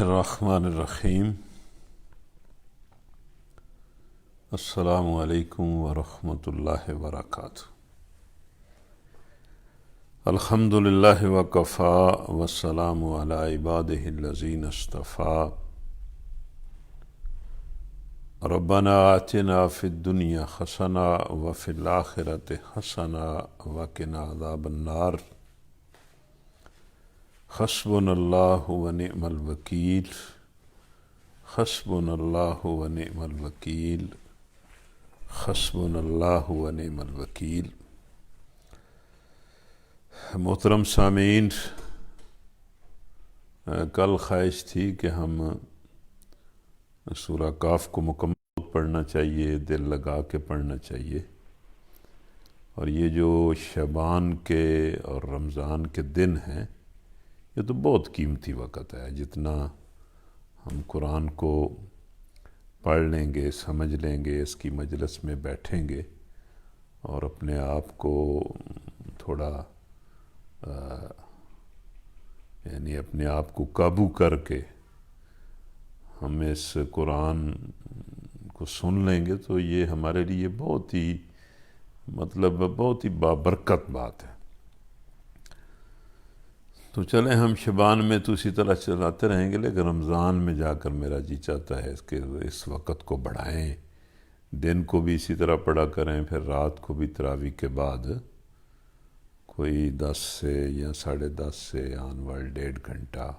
الرحمن الرحیم السلام علیکم ورحمۃ اللہ وبرکاتہ۔ الحمد للہ وکفا والسلام علی عبادہ الذین اصطفیٰ۔ ربنا آتنا فی الدنیا حسنہ وفی الآخرۃ حسنہ وقنا عذاب النار۔ حسبنا اللہ ونعم الوکیل، حسبنا اللہ ونعم الوکیل، حسبنا اللہ ونعم الوکیل۔ محترم سامعین، کل خواہش تھی کہ ہم سورہ کاف کو مکمل پڑھنا چاہیے، دل لگا کے پڑھنا چاہیے، اور یہ جو شعبان کے اور رمضان کے دن ہیں یہ تو بہت قیمتی وقت ہے۔ جتنا ہم قرآن کو پڑھ لیں گے، سمجھ لیں گے، اس کی مجلس میں بیٹھیں گے اور اپنے آپ کو تھوڑا یعنی اپنے آپ کو قابو کر کے ہم اس قرآن کو سن لیں گے تو یہ ہمارے لیے بہت ہی بابرکت بات ہے۔ تو چلیں ہم شعبان میں تو اسی طرح چلاتے رہیں گے، لیکن رمضان میں جا کر میرا جی چاہتا ہے کہ اس وقت کو بڑھائیں، دن کو بھی اسی طرح پڑھا کریں، پھر رات کو بھی تراویح کے بعد کوئی 10 سے یا 10:30 سے آن ورڈ 1.5 گھنٹہ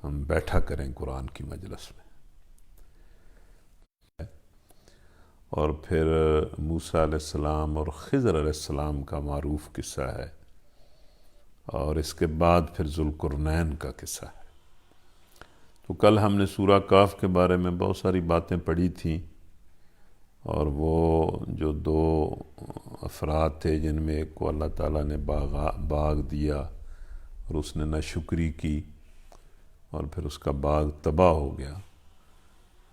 ہم بیٹھا کریں قرآن کی مجلس میں۔ اور پھر موسیٰ علیہ السلام اور خضر علیہ السلام کا معروف قصہ ہے، اور اس کے بعد پھر ذوالقرنین کا قصہ ہے۔ تو کل ہم نے سورہ کاف کے بارے میں بہت ساری باتیں پڑھی تھیں، اور وہ جو 2 افراد تھے جن میں ایک کو اللہ تعالیٰ نے باغ دیا اور اس نے ناشکری کی اور پھر اس کا باغ تباہ ہو گیا،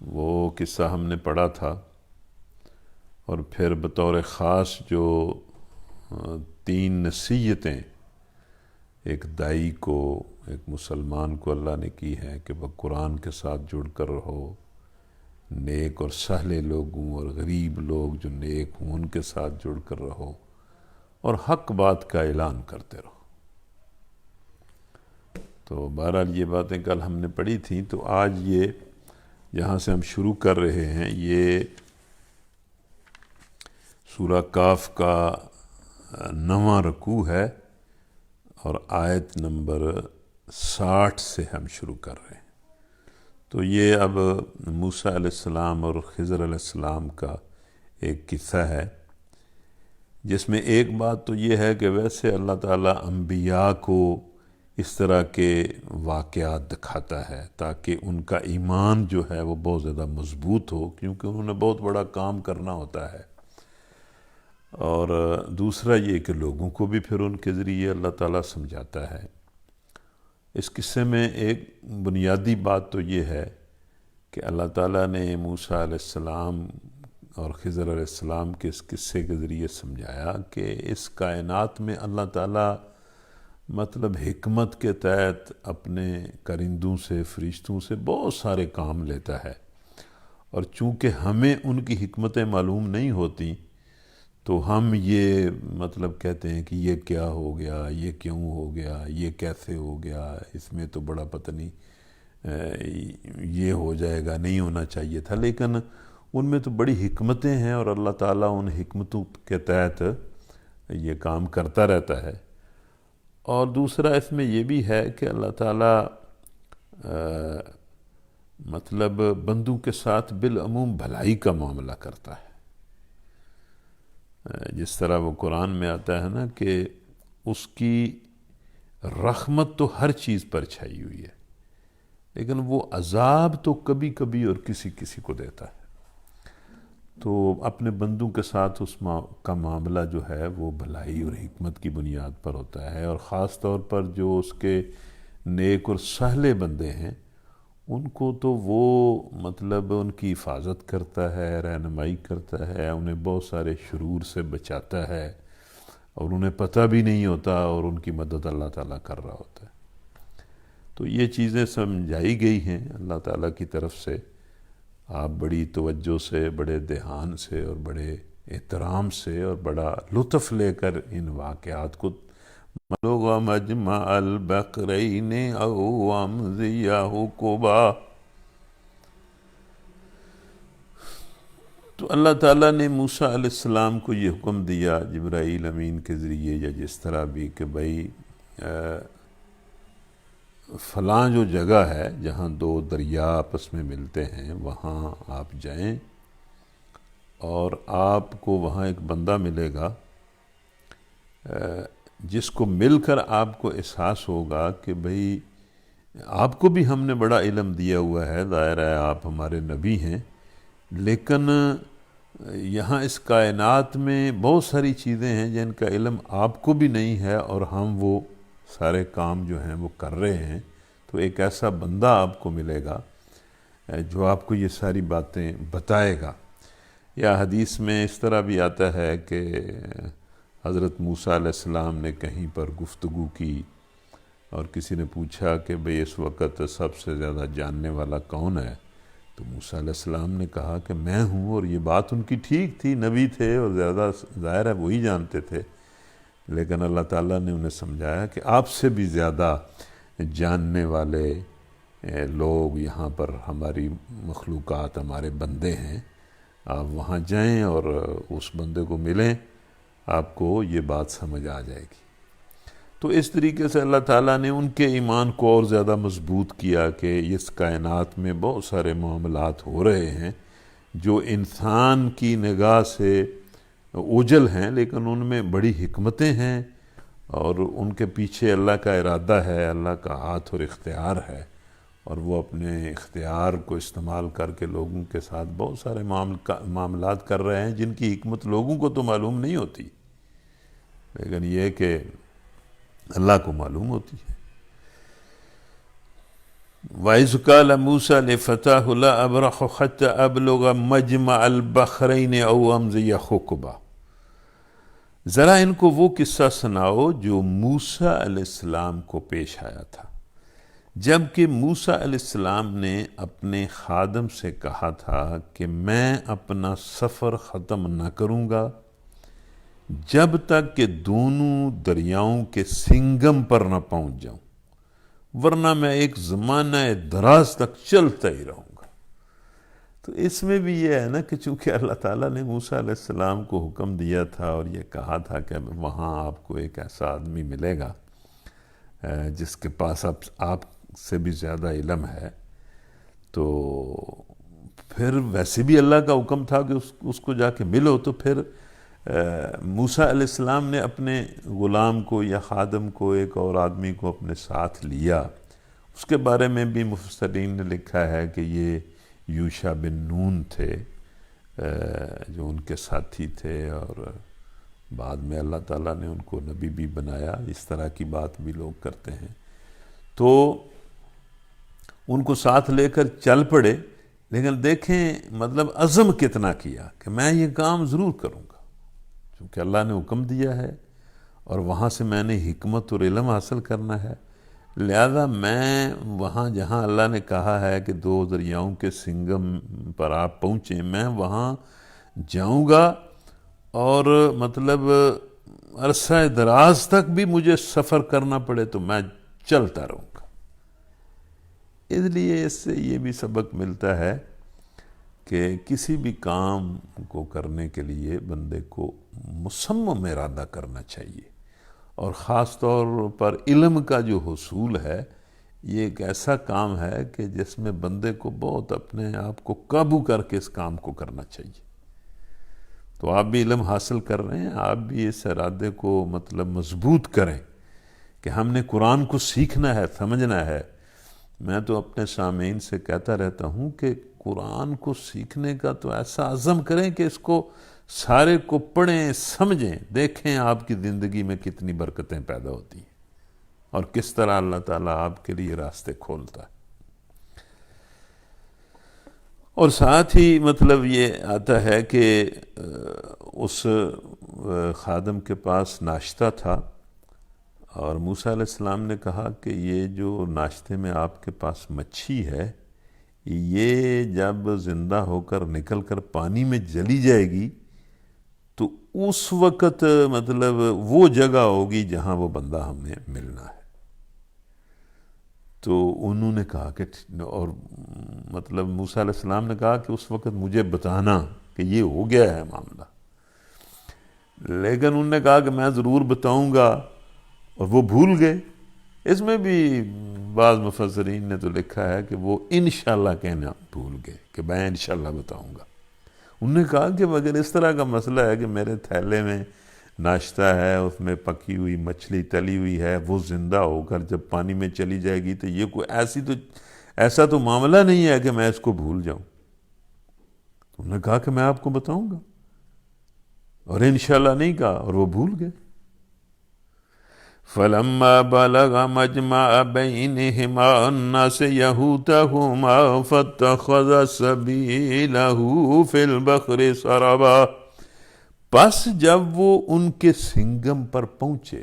وہ قصہ ہم نے پڑھا تھا۔ اور پھر بطور خاص جو 3 نصیحتیں ایک داعی کو، ایک مسلمان کو اللہ نے کی ہے کہ وہ قرآن کے ساتھ جڑ کر رہو، نیک اور سہلے لوگوں اور غریب لوگ جو نیک ہوں ان کے ساتھ جڑ کر رہو، اور حق بات کا اعلان کرتے رہو۔ تو بہرحال یہ باتیں کل ہم نے پڑھی تھیں۔ تو آج یہ جہاں سے ہم شروع کر رہے ہیں یہ سورہ کاف کا 9واں رکوع ہے، اور آیت نمبر 60 سے ہم شروع کر رہے ہیں۔ تو یہ اب موسیٰ علیہ السلام اور خضر علیہ السلام کا ایک قصہ ہے، جس میں ایک بات تو یہ ہے کہ ویسے اللہ تعالیٰ انبیاء کو اس طرح کے واقعات دکھاتا ہے تاکہ ان کا ایمان جو ہے وہ بہت زیادہ مضبوط ہو، کیونکہ انہوں نے بہت بڑا کام کرنا ہوتا ہے۔ اور دوسرا یہ کہ لوگوں کو بھی پھر ان کے ذریعے اللہ تعالیٰ سمجھاتا ہے۔ اس قصے میں ایک بنیادی بات تو یہ ہے کہ اللہ تعالیٰ نے موسیٰ علیہ السلام اور خضر علیہ السلام کے اس قصے کے ذریعے سمجھایا کہ اس کائنات میں اللہ تعالیٰ مطلب حکمت کے تحت اپنے کرندوں سے، فرشتوں سے بہت سارے کام لیتا ہے، اور چونکہ ہمیں ان کی حکمتیں معلوم نہیں ہوتی تو ہم یہ مطلب کہتے ہیں کہ یہ کیا ہو گیا، یہ کیوں ہو گیا، یہ کیسے ہو گیا، اس میں تو بڑا پتہ نہیں یہ ہو جائے گا، نہیں ہونا چاہیے تھا، لیکن ان میں تو بڑی حکمتیں ہیں، اور اللہ تعالیٰ ان حکمتوں کے تحت یہ کام کرتا رہتا ہے۔ اور دوسرا اس میں یہ بھی ہے کہ اللہ تعالیٰ مطلب بندوں کے ساتھ بالعموم بھلائی کا معاملہ کرتا ہے، جس طرح وہ قرآن میں آتا ہے نا کہ اس کی رحمت تو ہر چیز پر چھائی ہوئی ہے، لیکن وہ عذاب تو کبھی کبھی اور کسی کسی کو دیتا ہے۔ تو اپنے بندوں کے ساتھ اس کا معاملہ جو ہے وہ بھلائی اور حکمت کی بنیاد پر ہوتا ہے، اور خاص طور پر جو اس کے نیک اور سہلے بندے ہیں ان کو تو وہ مطلب ان کی حفاظت کرتا ہے، رہنمائی کرتا ہے، انہیں بہت سارے شرور سے بچاتا ہے، اور انہیں پتہ بھی نہیں ہوتا، اور ان کی مدد اللہ تعالیٰ کر رہا ہوتا ہے۔ تو یہ چیزیں سمجھائی گئی ہیں اللہ تعالیٰ کی طرف سے. آپ بڑی توجہ سے، بڑے دھیان سے اور بڑے احترام سے اور بڑا لطف لے کر ان واقعات کو بلغ مجمع البحرین او امضی حقبا. تو اللہ تعالیٰ نے موسیٰ علیہ السلام کو یہ حکم دیا جبرائیل امین کے ذریعے یا جس طرح بھی کہ بھائی فلاں جو جگہ ہے جہاں دو دریا آپس میں ملتے ہیں وہاں آپ جائیں، اور آپ کو وہاں ایک بندہ ملے گا جس کو مل کر آپ کو احساس ہوگا کہ بھئی آپ کو بھی ہم نے بڑا علم دیا ہوا ہے، ظاہر ہے آپ ہمارے نبی ہیں، لیکن یہاں اس کائنات میں بہت ساری چیزیں ہیں جن کا علم آپ کو بھی نہیں ہے اور ہم وہ سارے کام جو ہیں وہ کر رہے ہیں. تو ایک ایسا بندہ آپ کو ملے گا جو آپ کو یہ ساری باتیں بتائے گا. یا حدیث میں اس طرح بھی آتا ہے کہ حضرت موسیٰ علیہ السلام نے کہیں پر گفتگو کی اور کسی نے پوچھا کہ بھئی اس وقت سب سے زیادہ جاننے والا کون ہے؟ تو موسیٰ علیہ السلام نے کہا کہ میں ہوں. اور یہ بات ان کی ٹھیک تھی، نبی تھے اور زیادہ ظاہر ہے وہی جانتے تھے، لیکن اللہ تعالیٰ نے انہیں سمجھایا کہ آپ سے بھی زیادہ جاننے والے لوگ یہاں پر ہماری مخلوقات، ہمارے بندے ہیں. آپ وہاں جائیں اور اس بندے کو ملیں، آپ کو یہ بات سمجھ آ جائے گی. تو اس طریقے سے اللہ تعالیٰ نے ان کے ایمان کو اور زیادہ مضبوط کیا کہ اس کائنات میں بہت سارے معاملات ہو رہے ہیں جو انسان کی نگاہ سے اوجھل ہیں، لیکن ان میں بڑی حکمتیں ہیں اور ان کے پیچھے اللہ کا ارادہ ہے، اللہ کا ہاتھ اور اختیار ہے، اور وہ اپنے اختیار کو استعمال کر کے لوگوں کے ساتھ بہت سارے معاملات کر رہے ہیں جن کی حکمت لوگوں کو تو معلوم نہیں ہوتی، لیکن یہ کہ اللہ کو معلوم ہوتی ہے. وَإِذْ قَالَ مُوسَىٰ لِفَتَاهُ لَا أَبْرَحُ حَتَّىٰ أَبْلُغَ مَجْمَعَ الْبَحْرَيْنِ أَوْ أَمْضِيَ حُقُبًا. ذرا ان کو وہ قصہ سناؤ جو موسیٰ علیہ السلام کو پیش آیا تھا جب کہ موسیٰ علیہ السلام نے اپنے خادم سے کہا تھا کہ میں اپنا سفر ختم نہ کروں گا جب تک کہ دونوں دریاؤں کے سنگم پر نہ پہنچ جاؤں، ورنہ میں ایک زمانہ دراز تک چلتا ہی رہوں گا. تو اس میں بھی یہ ہے نا کہ چونکہ اللہ تعالیٰ نے موسیٰ علیہ السلام کو حکم دیا تھا اور یہ کہا تھا کہ وہاں آپ کو ایک ایسا آدمی ملے گا جس کے پاس آپ سے بھی زیادہ علم ہے، تو پھر ویسے بھی اللہ کا حکم تھا کہ اس کو جا کے ملو. تو پھر موسیٰ علیہ السلام نے اپنے غلام کو یا خادم کو، ایک اور آدمی کو اپنے ساتھ لیا. اس کے بارے میں بھی مفسرین نے لکھا ہے کہ یہ یوشع بن نون تھے جو ان کے ساتھی تھے، اور بعد میں اللہ تعالیٰ نے ان کو نبی بھی بنایا. اس طرح کی بات بھی لوگ کرتے ہیں. تو ان کو ساتھ لے کر چل پڑے، لیکن دیکھیں مطلب عزم کتنا کیا کہ میں یہ کام ضرور کروں گا کیونکہ اللہ نے حکم دیا ہے اور وہاں سے میں نے حکمت اور علم حاصل کرنا ہے. لہذا میں وہاں جہاں اللہ نے کہا ہے کہ دو دریاؤں کے سنگم پر آپ پہنچیں، میں وہاں جاؤں گا اور مطلب عرصہ دراز تک بھی مجھے سفر کرنا پڑے تو میں چلتا رہوں گا. اس لیے اس سے یہ بھی سبق ملتا ہے کہ کسی بھی کام کو کرنے کے لیے بندے کو مصمم ارادہ کرنا چاہیے، اور خاص طور پر علم کا جو حصول ہے یہ ایک ایسا کام ہے کہ جس میں بندے کو بہت اپنے آپ کو قابو کر کے اس کام کو کرنا چاہیے. تو آپ بھی علم حاصل کر رہے ہیں، آپ بھی اس ارادے کو مطلب مضبوط کریں کہ ہم نے قرآن کو سیکھنا ہے، سمجھنا ہے. میں تو اپنے سامعین سے کہتا رہتا ہوں کہ قرآن کو سیکھنے کا تو ایسا عزم کریں کہ اس کو سارے کو پڑھیں، سمجھیں، دیکھیں آپ کی زندگی میں کتنی برکتیں پیدا ہوتی ہیں اور کس طرح اللہ تعالیٰ آپ کے لیے راستے کھولتا ہے. اور ساتھ ہی مطلب یہ آتا ہے کہ اس خادم کے پاس ناشتہ تھا اور موسیٰ علیہ السلام نے کہا کہ یہ جو ناشتے میں آپ کے پاس مچھی ہے، یہ جب زندہ ہو کر نکل کر پانی میں جلی جائے گی تو اس وقت مطلب وہ جگہ ہوگی جہاں وہ بندہ ہمیں ملنا ہے۔ تو انہوں نے کہا کہ اور مطلب موسیٰ علیہ السلام نے کہا کہ اس وقت مجھے بتانا کہ یہ ہو گیا ہے معاملہ، لیکن انہوں نے کہا کہ میں ضرور بتاؤں گا، اور وہ بھول گئے۔ اس میں بھی بعض مفسرین نے تو لکھا ہے کہ وہ انشاءاللہ کہنا بھول گئے کہ میں انشاءاللہ بتاؤں گا۔ انہوں نے کہا کہ اگر اس طرح کا مسئلہ ہے کہ میرے تھیلے میں ناشتہ ہے، اس میں پکی ہوئی مچھلی تلی ہوئی ہے، وہ زندہ ہو کر جب پانی میں چلی جائے گی تو یہ کوئی ایسا تو معاملہ نہیں ہے کہ میں اس کو بھول جاؤں۔ انہوں نے کہا کہ میں آپ کو بتاؤں گا، اور انشاءاللہ نہیں کہا، اور وہ بھول گئے۔ فَلَمَّا بَلَغَ مَجْمَعَ بَيْنِهِمَا نَسِيَ حُوتَهُمَا فَاتَّخَذَ سَبِيلَهُ فِي الْبَحْرِ سَرَبًا۔ پس جب وہ ان کے سنگم پر پہنچے،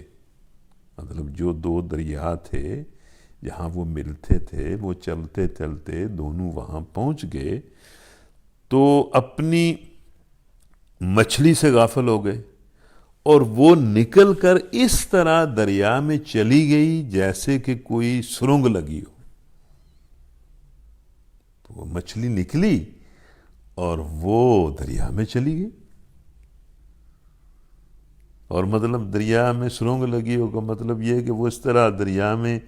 مطلب جو دو دریا تھے جہاں وہ ملتے تھے، وہ چلتے چلتے دونوں وہاں پہنچ گئے تو اپنی مچھلی سے غافل ہو گئے، اور وہ نکل کر اس طرح دریا میں چلی گئی جیسے کہ کوئی سرنگ لگی ہو۔ تو وہ مچھلی نکلی اور وہ دریا میں چلی گئی، اور مطلب دریا میں سرنگ لگی ہو کا مطلب یہ ہے کہ وہ اس طرح دریا میں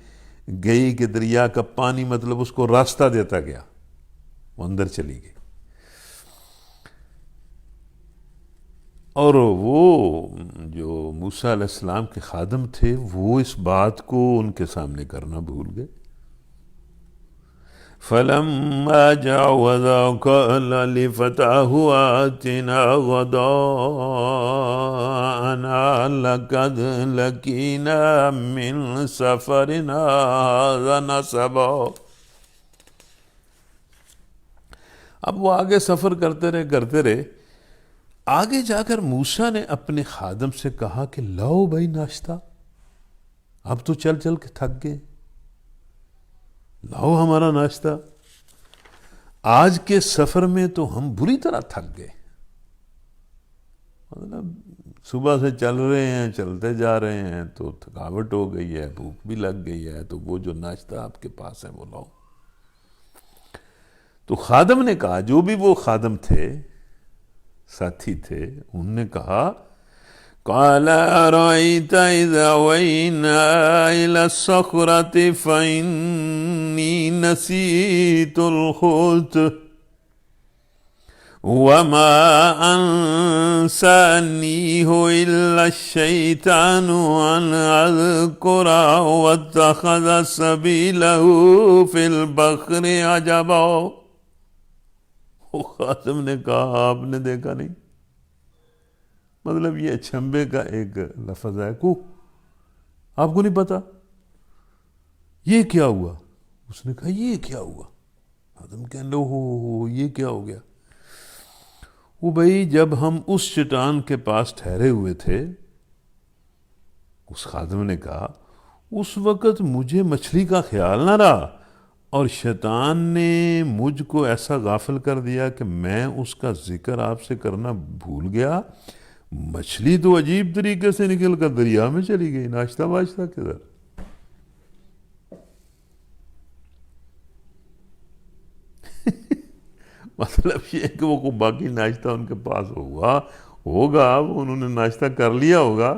گئی کہ دریا کا پانی مطلب اس کو راستہ دیتا گیا، وہ اندر چلی گئی۔ اور وہ جو موسیٰ علیہ السلام کے خادم تھے وہ اس بات کو ان کے سامنے کرنا بھول گئے۔ فَلَمَّا جَاوَزَهُ قَالَ لِفَتَاهُ آتِنَا غَدَاءَنَا لَقَدْ لَقِينَا مِنْ سَفَرِنَا هَذَا نَصَبًا۔ اب وہ آگے سفر کرتے رہے، آگے جا کر موسیٰ نے اپنے خادم سے کہا کہ لاؤ بھائی ناشتہ، اب تو چل چل کے تھک گئے، لاؤ ہمارا ناشتہ، آج کے سفر میں تو ہم بری طرح تھک گئے۔ مطلب صبح سے چل رہے ہیں، چلتے جا رہے ہیں تو تھکاوٹ ہو گئی ہے، بھوک بھی لگ گئی ہے، تو وہ جو ناشتہ آپ کے پاس ہے وہ لاؤ۔ تو خادم نے کہا، جو بھی وہ خادم تھے، ساتھی تھے، انہوں نے کہا قَالَ أَرَأَيْتَ إِذْ أَوَيْنَا إِلَى الصَّخْرَةِ فَإِنِّي نَسِيتُ الْحُوتَ وَمَا أَنسَانِيهُ إِلَّا الشَّيْطَانُ أَنْ أَذْكُرَهُ وَاتَّخَذَ سَبِيلَهُ فِي الْبَحْرِ عَجَبًا۔ وہ خادم نے کہا آپ نے دیکھا نہیں، مطلب یہ اچھمبے کا ایک لفظ ہے، کو آپ کو نہیں پتا یہ کیا ہوا؟ اس نے کہا یہ کیا ہوا؟ خادم کہنے لو ہو یہ کیا ہو گیا؟ وہ بھائی جب ہم اس چٹان کے پاس ٹھہرے ہوئے تھے، اس خادم نے کہا اس وقت مجھے مچھلی کا خیال نہ رہا، اور شیطان نے مجھ کو ایسا غافل کر دیا کہ میں اس کا ذکر آپ سے کرنا بھول گیا۔ مچھلی تو عجیب طریقے سے نکل کر دریا میں چلی گئی، ناشتہ واشتہ کدھر؟ مطلب یہ کہ وہ باقی ناشتہ ان کے پاس ہوگا، انہوں نے ناشتہ کر لیا ہوگا،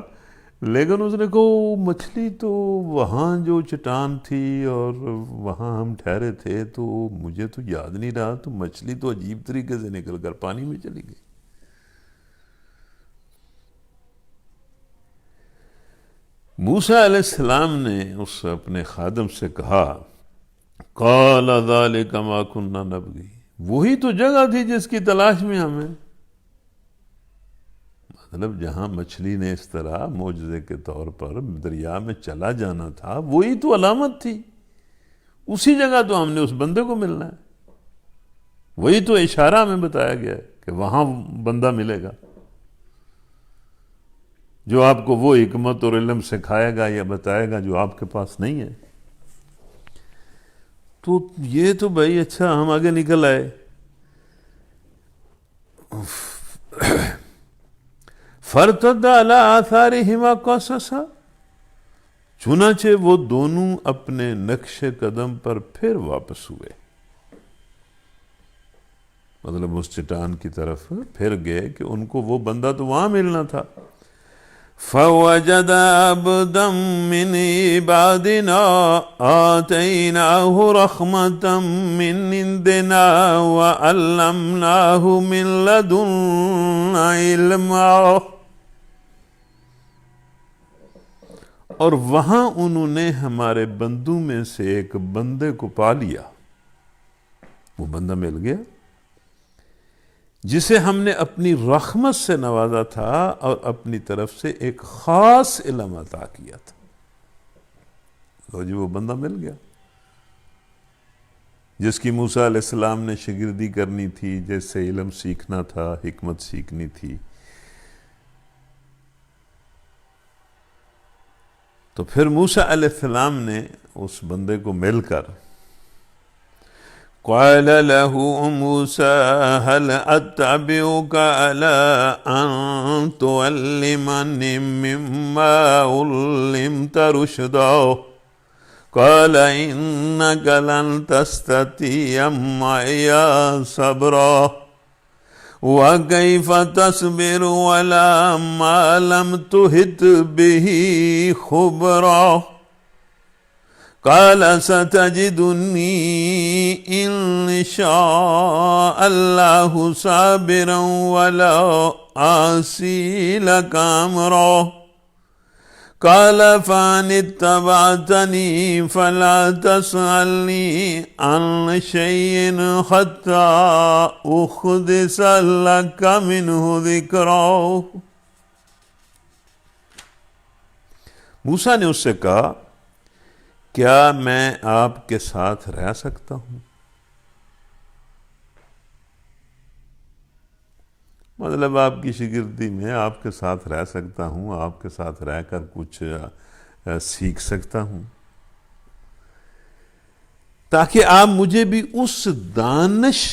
لیکن اس نے کہا مچھلی تو وہاں جو چٹان تھی اور وہاں ہم ٹھہرے تھے تو مجھے تو یاد نہیں رہا، تو مچھلی تو عجیب طریقے سے نکل کر پانی میں چلی گئی۔ موسیٰ علیہ السلام نے اس اپنے خادم سے کہا قَالَ ذَلِكَ مَا كُنَّا نَبْغِي، وہی تو جگہ تھی جس کی تلاش میں ہمیں، مطلب جہاں مچھلی نے اس طرح معجزے کے طور پر دریا میں چلا جانا تھا، وہی تو علامت تھی، اسی جگہ تو ہم نے اس بندے کو ملنا ہے، وہی تو اشارہ ہمیں بتایا گیا ہے کہ وہاں بندہ ملے گا۔ جو آپ کو وہ حکمت اور علم سکھائے گا یا بتائے گا جو آپ کے پاس نہیں ہے. تو یہ تو بھائی اچھا ہم آگے نکل آئے. فَارْتَدَّ عَلَىٰ آثَارِهِمَا قَصَصًا، چنانچہ وہ دونوں اپنے نقش قدم پر پھر واپس ہوئے. مطلب اس چٹان کی طرف پھر گئے کہ ان کو وہ بندہ تو وہاں ملنا تھا. فَوَجَدَ عَبْدًا مِّنْ عِبَادِنَا آتَيْنَاهُ رَحْمَةً مِّنْ عِنْدِنَا وَعَلَّمْنَاهُ مِنْ لَدُنَّا عِلْمًا. اور وہاں انہوں نے ہمارے بندوں میں سے ایک بندے کو پا لیا. وہ بندہ مل گیا جسے ہم نے اپنی رحمت سے نوازا تھا اور اپنی طرف سے ایک خاص علم عطا کیا تھا. تو جی وہ بندہ مل گیا جس کی موسیٰ علیہ السلام نے شاگردی کرنی تھی، جس سے علم سیکھنا تھا، حکمت سیکھنی تھی. تو پھر موسیٰ علیہ السلام نے اس بندے کو مل کر قال له موسى هل أتبعك على أن تعلمني مما علمت رشدا قال إنك لن تستطيع معي صبرا وكيف تصبر ولا ما لم تحط به خبرا قال ستجدني إن شاء الله صابرا ولا أعصي لك أمرا قال فإن اتبعتني فلا تسألني عن شيء حتى أحدث لك منه ذكرا. موسیٰ نے اس سے کہا کیا میں آپ کے ساتھ رہ سکتا ہوں؟ مطلب آپ کی شاگردی میں آپ کے ساتھ رہ سکتا ہوں، آپ کے ساتھ رہ کر کچھ سیکھ سکتا ہوں تاکہ آپ مجھے بھی اس دانش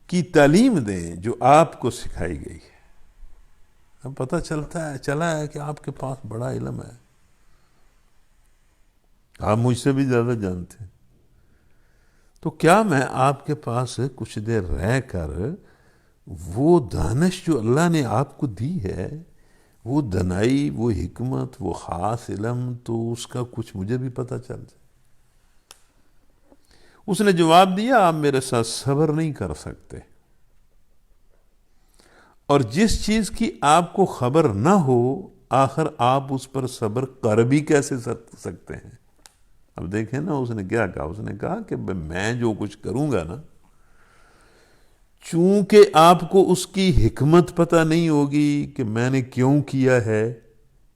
کی تعلیم دیں جو آپ کو سکھائی گئی ہے. اب پتہ چلا ہے کہ آپ کے پاس بڑا علم ہے، آپ مجھ سے بھی زیادہ جانتے ہیں. تو کیا میں آپ کے پاس کچھ دیر رہ کر وہ دانش جو اللہ نے آپ کو دی ہے، وہ دنائی، وہ حکمت، وہ خاص علم، تو اس کا کچھ مجھے بھی پتہ چل جائے. اس نے جواب دیا آپ میرے ساتھ صبر نہیں کر سکتے، اور جس چیز کی آپ کو خبر نہ ہو آخر آپ اس پر صبر کر بھی کیسے سکتے ہیں؟ اب دیکھیں نا اس نے کیا کہا. اس نے کہا کہ میں جو کچھ کروں گا نا، چونکہ آپ کو اس کی حکمت پتہ نہیں ہوگی کہ میں نے کیوں کیا ہے،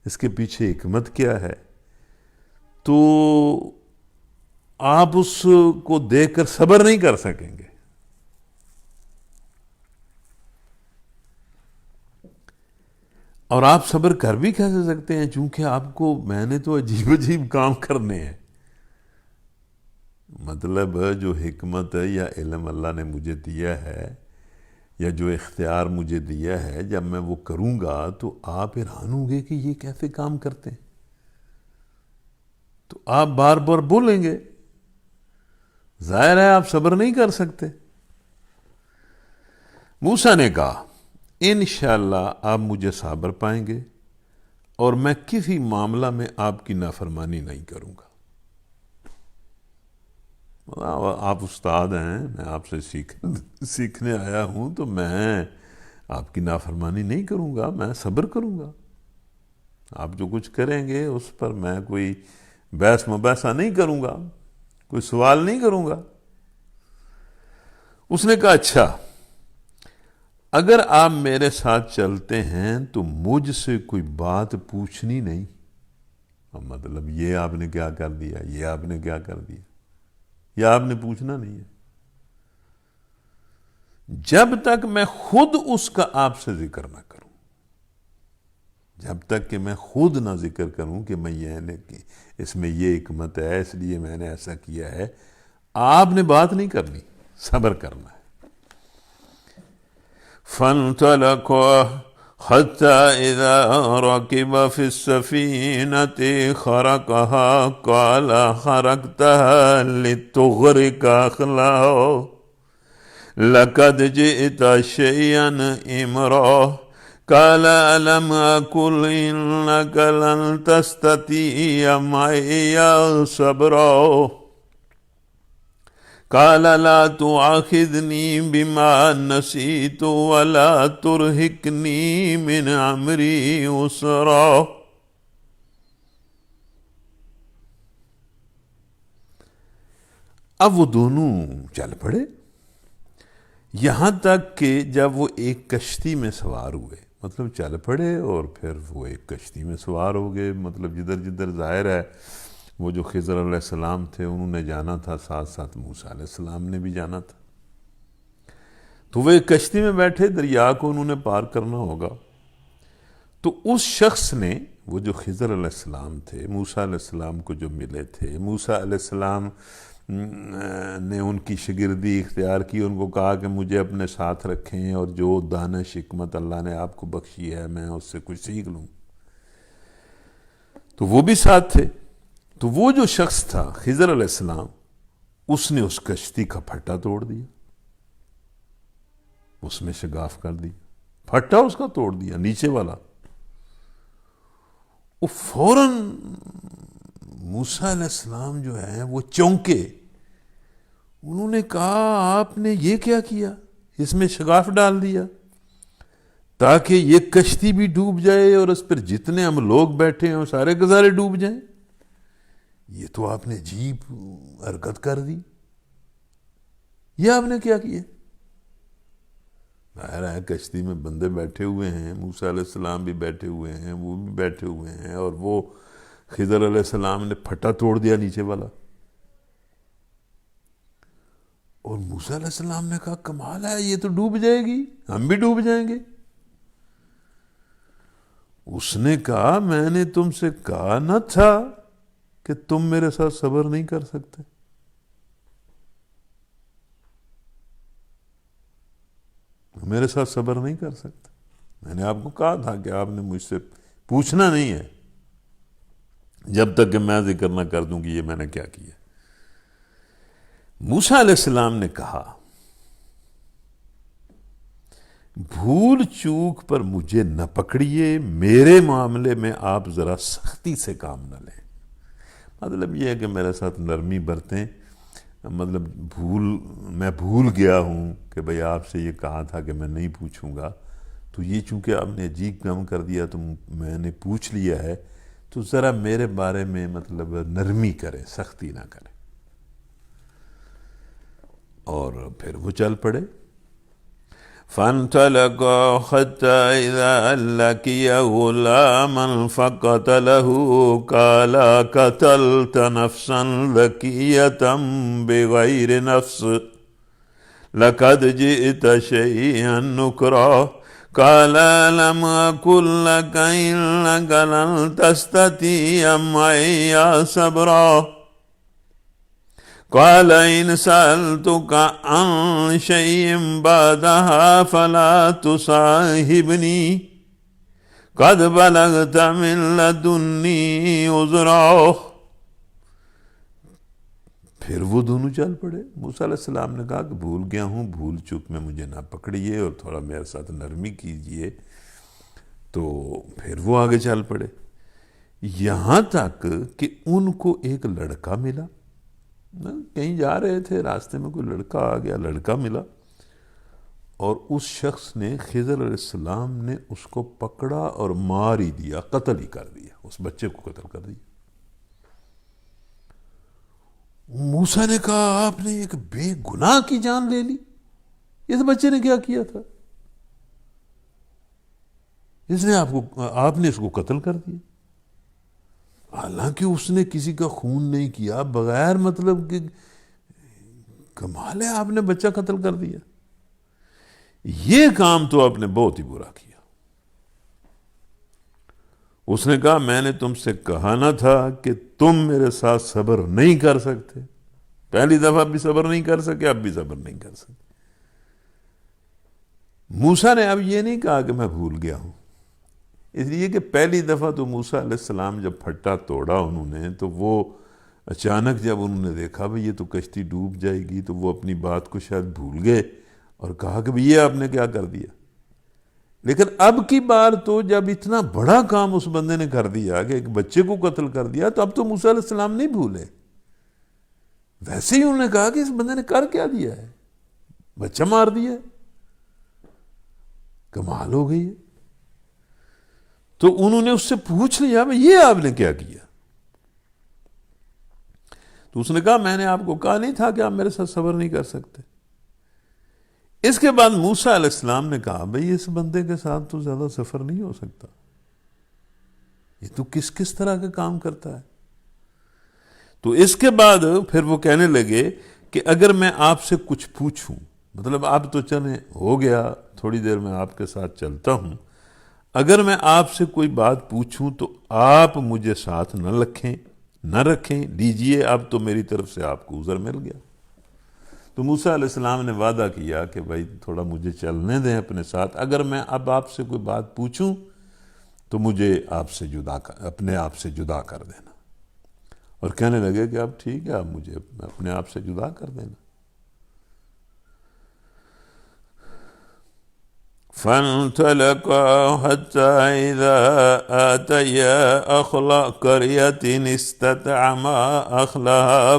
اس کے پیچھے حکمت کیا ہے، تو آپ اس کو دیکھ کر صبر نہیں کر سکیں گے. اور آپ صبر کر بھی کیسے سکتے ہیں چونکہ آپ کو میں نے تو عجیب عجیب کام کرنے ہیں. مطلب جو حکمت یا علم اللہ نے مجھے دیا ہے یا جو اختیار مجھے دیا ہے، جب میں وہ کروں گا تو آپ حیران ہوں گے کہ یہ کیسے کام کرتے ہیں. تو آپ بار بار بولیں گے، ظاہر ہے آپ صبر نہیں کر سکتے. موسیٰ نے کہا انشاءاللہ آپ مجھے صابر پائیں گے اور میں کسی معاملہ میں آپ کی نافرمانی نہیں کروں گا. آپ استاد ہیں، میں آپ سے سیکھنے آیا ہوں، تو میں آپ کی نافرمانی نہیں کروں گا، میں صبر کروں گا. آپ جو کچھ کریں گے اس پر میں کوئی بحث مباحثہ نہیں کروں گا، کوئی سوال نہیں کروں گا. اس نے کہا اچھا اگر آپ میرے ساتھ چلتے ہیں تو مجھ سے کوئی بات پوچھنی نہیں. مطلب یہ آپ نے کیا کر دیا، یہ آپ نے کیا کر دیا، یہ آپ نے پوچھنا نہیں ہے جب تک میں خود اس کا آپ سے ذکر نہ کروں. جب تک کہ میں خود نہ ذکر کروں کہ میں اس میں یہ حکمت ہے، اس لیے میں نے ایسا کیا ہے، آپ نے بات نہیں کرنی، صبر کرنا ہے۔ فَانْطَلَقَا حَتَّى إِذَا رَكِبَ فِي السَّفِينَةِ خَرَقَهَا قَالَ خَرَقْتَهَا لِتُغْرِقَ أَهْلَهَا لَقَدْ جِئْتَ شَيْئًا إِمْرًا قَالَ أَلَمْ أَقُلْ إِنَّكَ لَن تَسْتَطِيعَ مَعِيَ صَبْرًا قال لا تؤاخذني بما نسيت ولا ترهقني من امری عسرا۔ اب وہ دونوں چل پڑے، یہاں تک کہ جب وہ ایک کشتی میں سوار ہوئے، مطلب چل پڑے اور پھر وہ ایک کشتی میں سوار ہو گئے، مطلب جدھر جدھر ظاہر ہے وہ جو خضر علیہ السلام تھے انہوں نے جانا تھا، ساتھ ساتھ موسیٰ علیہ السلام نے بھی جانا تھا، تو وہ ایک کشتی میں بیٹھے، دریا کو انہوں نے پار کرنا ہوگا۔ تو اس شخص نے، وہ جو خضر علیہ السلام تھے، موسیٰ علیہ السلام کو جو ملے تھے، موسیٰ علیہ السلام نے ان کی شاگردی اختیار کی، ان کو کہا کہ مجھے اپنے ساتھ رکھیں اور جو دانش حکمت اللہ نے آپ کو بخشی ہے میں اس سے کچھ سیکھ لوں، تو وہ بھی ساتھ تھے۔ تو وہ جو شخص تھا خضر علیہ السلام، اس نے اس کشتی کا پھٹا توڑ دیا، اس میں شگاف کر دی، پھٹا اس کا توڑ دیا نیچے والا۔ وہ فوراً موسیٰ علیہ السلام جو ہیں وہ چونکے، انہوں نے کہا آپ نے یہ کیا کیا، اس میں شگاف ڈال دیا تاکہ یہ کشتی بھی ڈوب جائے اور اس پر جتنے ہم لوگ بیٹھے ہیں وہ سارے کے سارے ڈوب جائیں، یہ تو آپ نے عجیب حرکت کر دی، یہ آپ نے کیا کیا؟ ظاہر ہے کشتی میں بندے بیٹھے ہوئے ہیں، موسیٰ علیہ السلام بھی بیٹھے ہوئے ہیں، وہ بھی بیٹھے ہوئے ہیں، اور وہ خضر علیہ السلام نے پھٹا توڑ دیا نیچے والا، اور موسیٰ علیہ السلام نے کہا کمال ہے، یہ تو ڈوب جائے گی، ہم بھی ڈوب جائیں گے۔ اس نے کہا میں نے تم سے کہا نہ تھا کہ تم میرے ساتھ صبر نہیں کر سکتے؟ میرے ساتھ صبر نہیں کر سکتے، میں نے آپ کو کہا تھا کہ آپ نے مجھ سے پوچھنا نہیں ہے جب تک کہ میں ذکر نہ کر دوں کہ یہ میں نے کیا کیا۔ موسیٰ علیہ السلام نے کہا بھول چوک پر مجھے نہ پکڑیے، میرے معاملے میں آپ ذرا سختی سے کام نہ لیں، مطلب یہ ہے کہ میرے ساتھ نرمی برتیں، مطلب میں بھول گیا ہوں کہ بھئی آپ سے یہ کہا تھا کہ میں نہیں پوچھوں گا، تو یہ چونکہ آپ نے عجیب کام کر دیا تو میں نے پوچھ لیا ہے، تو ذرا میرے بارے میں مطلب نرمی کرے، سختی نہ کرے۔ اور پھر وہ چل پڑے۔ فَانْطَلَقَا حَتَّى إِذَا لَقِيَ غُلَامًا فَقَتَلَهُ قَالَ قَتَلْتَ نَفْسًا زَكِيَّةً بِغَيْرِ نَفْسٍ لَقَدْ جِئْتَ شَيْئًا نُكْرًا قَالَ أَلَمْ أَقُل لَّكَ إِنَّكَ لَن تَسْتَطِيعَ مَعِيَ صَبْرًا قال إن سألتك عن شيء بعدها فلا تصاحبني قد بلغت من لدني عذرا۔ پھر وہ دونوں چل پڑے۔ موسیٰ علیہ السلام نے کہا کہ بھول گیا ہوں، بھول چوک میں مجھے نہ پکڑیے اور تھوڑا میرے ساتھ نرمی کیجئے، تو پھر وہ آگے چل پڑے، یہاں تک کہ ان کو ایک لڑکا ملا، کہیں جا رہے تھے، راستے میں کوئی لڑکا آ گیا، لڑکا ملا، اور اس شخص نے، خضر علیہ السلام نے اس کو پکڑا اور مار ہی دیا، قتل ہی کر دیا، اس بچے کو قتل کر دیا۔ موسیٰ نے کہا آپ نے ایک بے گناہ کی جان لے لی، اس بچے نے کیا کیا تھا؟ آپ نے اس کو قتل کر دیا، حالانکہ اس نے کسی کا خون نہیں کیا، بغیر مطلب کہ کمال ہے آپ نے بچہ قتل کر دیا، یہ کام تو آپ نے بہت ہی برا کیا۔ اس نے کہا میں نے تم سے کہا نہ تھا کہ تم میرے ساتھ صبر نہیں کر سکتے؟ پہلی دفعہ بھی صبر نہیں کر سکے، اب بھی صبر نہیں کر سکے۔ موسیٰ نے اب یہ نہیں کہا کہ میں بھول گیا ہوں، اس لیے کہ پہلی دفعہ تو موسیٰ علیہ السلام جب پھٹا توڑا انہوں نے، تو وہ اچانک جب انہوں نے دیکھا بھئی یہ تو کشتی ڈوب جائے گی، تو وہ اپنی بات کو شاید بھول گئے اور کہا کہ بھئی یہ آپ نے کیا کر دیا۔ لیکن اب کی بار تو جب اتنا بڑا کام اس بندے نے کر دیا کہ ایک بچے کو قتل کر دیا، تو اب تو موسیٰ علیہ السلام نہیں بھولے۔ ویسے ہی انہوں نے کہا کہ اس بندے نے کر کیا دیا ہے، بچہ مار دیا ہے، کمال ہو گئی ہے۔ تو انہوں نے اس سے پوچھ لیا بھئی یہ آپ نے کیا کیا؟ تو اس نے کہا میں نے آپ کو کہا نہیں تھا کہ آپ میرے ساتھ صبر نہیں کر سکتے۔ اس کے بعد موسیٰ علیہ السلام نے کہا بھئی اس بندے کے ساتھ تو زیادہ سفر نہیں ہو سکتا، یہ تو کس طرح کا کام کرتا ہے۔ تو اس کے بعد پھر وہ کہنے لگے کہ اگر میں آپ سے کچھ پوچھوں، مطلب آپ تو چلیں ہو گیا، تھوڑی دیر میں آپ کے ساتھ چلتا ہوں، اگر میں آپ سے کوئی بات پوچھوں تو آپ مجھے ساتھ نہ رکھیں، لیجئے اب تو میری طرف سے آپ کو عذر مل گیا۔ تو موسیٰ علیہ السلام نے وعدہ کیا کہ بھائی تھوڑا مجھے چلنے دیں اپنے ساتھ، اگر میں اب آپ سے کوئی بات پوچھوں تو مجھے اپنے آپ سے جدا کر دینا۔ اور کہنے لگے کہ اب ٹھیک ہے، اب مجھے اپنے آپ سے جدا کر دینا۔ فانطلقا حتى إذا آتيا أهل قرية استطعما أهلها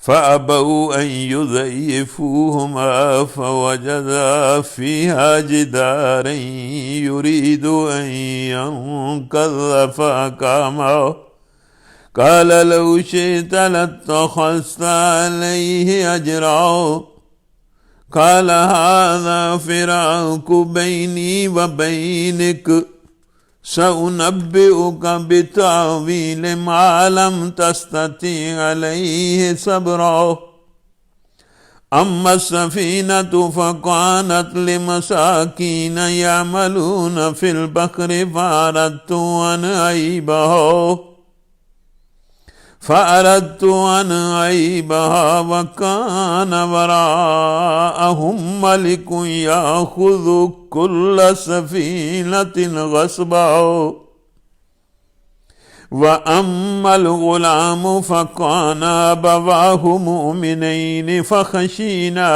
فأبوا أن يضيفوهما فوجدا فيها جدارا يريد أن ينقض فأقامه قال لو شئت لاتخذت عليه أجرا قال هذا فراق بيني وبينك سأنبئك بتأويل ما لم تستطع عليه صبرا أما السفينة فكانت لمساكين يعملون في البحر فأردت أن أعيبها وكان وراءهم ملك يأخذ كل سفينة غصبا وأما الغلام فكان أبواه مؤمنين فخشينا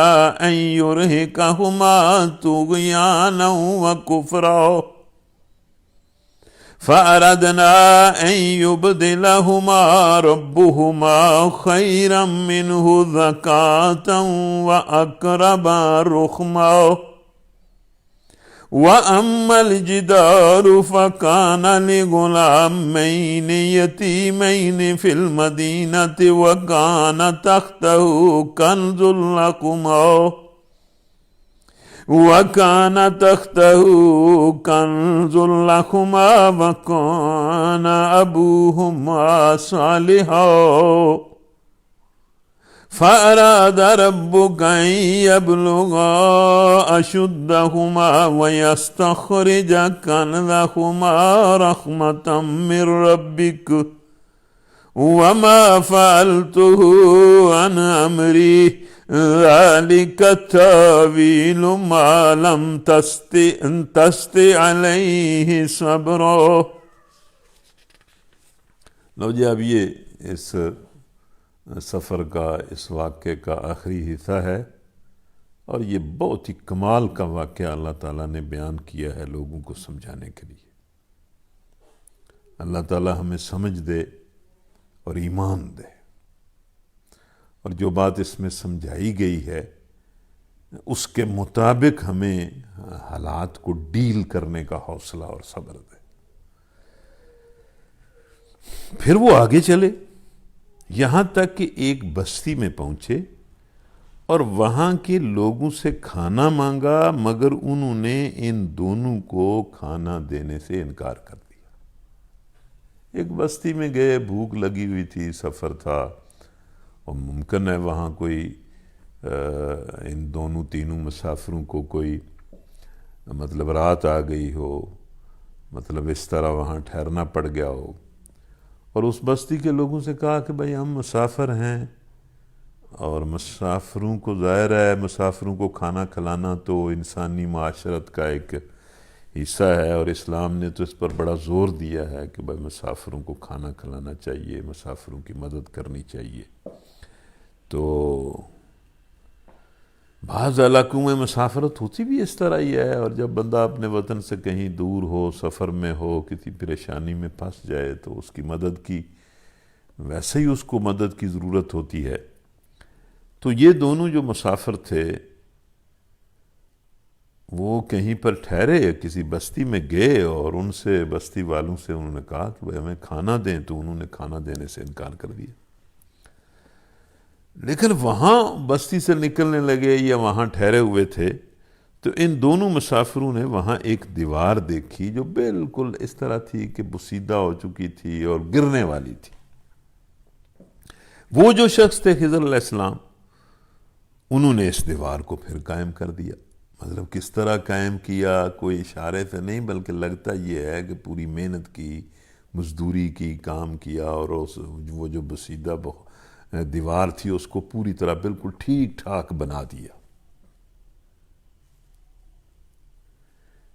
أن يرهقهما طغيانا وكفرا فأردنا أن يبدلهما ربهما خيرا منه زكاة وأقرب رحما وأما الجدار فكان لغلامين يتيمين في المدينة وكان تحته كنز لهما وكان أبوهما صالحا فأراد ربك أن يبلغا أشدهما ويستخرجا كنزهما رحمة من ربك وما فعلته عن أمري ذلك تأويل ما لم تستطع عليه صبرا۔ لو جی اب یہ اس سفر کا، اس واقعے کا آخری حصہ ہے، اور یہ بہت ہی کمال کا واقعہ اللہ تعالیٰ نے بیان کیا ہے لوگوں کو سمجھانے کے لیے۔ اللہ تعالیٰ ہمیں سمجھ دے اور ایمان دے، اور جو بات اس میں سمجھائی گئی ہے اس کے مطابق ہمیں حالات کو ڈیل کرنے کا حوصلہ اور صبر دے۔ پھر وہ آگے چلے یہاں تک کہ ایک بستی میں پہنچے اور وہاں کے لوگوں سے کھانا مانگا، مگر انہوں نے ان دونوں کو کھانا دینے سے انکار کر دیا۔ ایک بستی میں گئے، بھوک لگی ہوئی تھی، سفر تھا، اور ممکن ہے وہاں کوئی ان تینوں مسافروں کو کوئی مطلب رات آ گئی ہو، مطلب اس طرح وہاں ٹھہرنا پڑ گیا ہو، اور اس بستی کے لوگوں سے کہا کہ بھائی ہم مسافر ہیں، اور مسافروں کو ظاہر ہے مسافروں کو کھانا کھلانا تو انسانی معاشرت کا ایک حصہ ہے، اور اسلام نے تو اس پر بڑا زور دیا ہے کہ بھائی مسافروں کو کھانا کھلانا چاہیے، مسافروں کی مدد کرنی چاہیے۔ تو بعض علاقوں میں مسافرت ہوتی بھی اس طرح ہی ہے، اور جب بندہ اپنے وطن سے کہیں دور ہو، سفر میں ہو، کسی پریشانی میں پھنس جائے تو اس کی مدد کی، ویسے ہی اس کو مدد کی ضرورت ہوتی ہے۔ تو یہ دونوں جو مسافر تھے وہ کہیں پر ٹھہرے، کسی بستی میں گئے، اور ان سے بستی والوں سے انہوں نے کہا کہ بھائی ہمیں کھانا دیں، تو انہوں نے کھانا دینے سے انکار کر دیا۔ لیکن وہاں بستی سے نکلنے لگے یا وہاں ٹھہرے ہوئے تھے تو ان دونوں مسافروں نے وہاں ایک دیوار دیکھی جو بالکل اس طرح تھی کہ بسیدہ ہو چکی تھی اور گرنے والی تھی۔ وہ جو شخص تھے خضر علیہ السلام، انہوں نے اس دیوار کو پھر قائم کر دیا۔ مطلب کس طرح قائم کیا، کوئی اشارے سے نہیں، بلکہ لگتا یہ ہے کہ پوری محنت کی، مزدوری کی، کام کیا، اور وہ جو بسیدہ دیوار تھی اس کو پوری طرح بالکل ٹھیک ٹھاک بنا دیا۔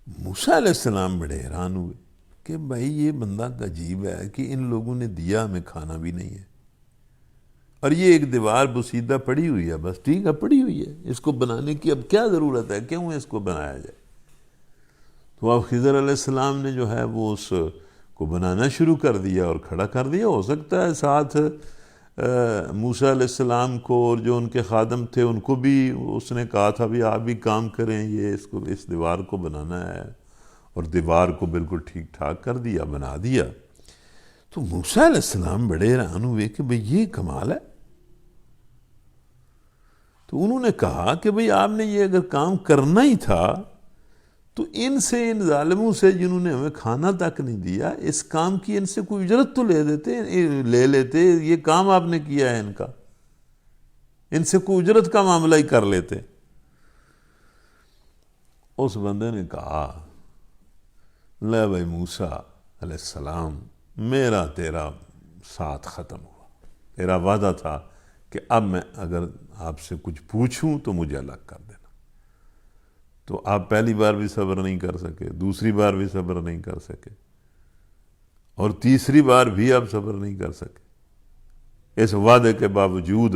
موسیٰ علیہ السلام بڑے حیران ہوئے کہ بھائی یہ بندہ عجیب ہے کہ ان لوگوں نے دیا ہمیں کھانا بھی نہیں ہے، اور یہ ایک دیوار بسیدہ پڑی ہوئی ہے، بس ٹھیک ہے پڑی ہوئی ہے، اس کو بنانے کی اب کیا ضرورت ہے، کیوں اس کو بنایا جائے؟ تو اب خضر علیہ السلام نے جو ہے وہ اس کو بنانا شروع کر دیا اور کھڑا کر دیا۔ ہو سکتا ہے ساتھ موسیٰ علیہ السلام کو اور جو ان کے خادم تھے ان کو بھی اس نے کہا تھا بھی آپ بھی کام کریں، یہ اس دیوار کو بنانا ہے، اور دیوار کو بالکل ٹھیک ٹھاک کر دیا، بنا دیا۔ تو موسیٰ علیہ السلام بڑے حیران ہوئے کہ بھئی یہ کمال ہے۔ تو انہوں نے کہا کہ بھئی آپ نے یہ اگر کام کرنا ہی تھا تو ان ظالموں سے جنہوں نے ہمیں کھانا تک نہیں دیا، اس کام کی ان سے کوئی اجرت تو لے لیتے، یہ کام آپ نے کیا ہے ان کا، ان سے کوئی اجرت کا معاملہ ہی کر لیتے۔ اس بندے نے کہا لے بھائی موسیٰ علیہ السلام، میرا تیرا ساتھ ختم ہوا، تیرا وعدہ تھا کہ اب میں اگر آپ سے کچھ پوچھوں تو مجھے الگ کر دینا۔ تو آپ پہلی بار بھی صبر نہیں کر سکے، دوسری بار بھی صبر نہیں کر سکے، اور تیسری بار بھی آپ صبر نہیں کر سکے، اس وعدے کے باوجود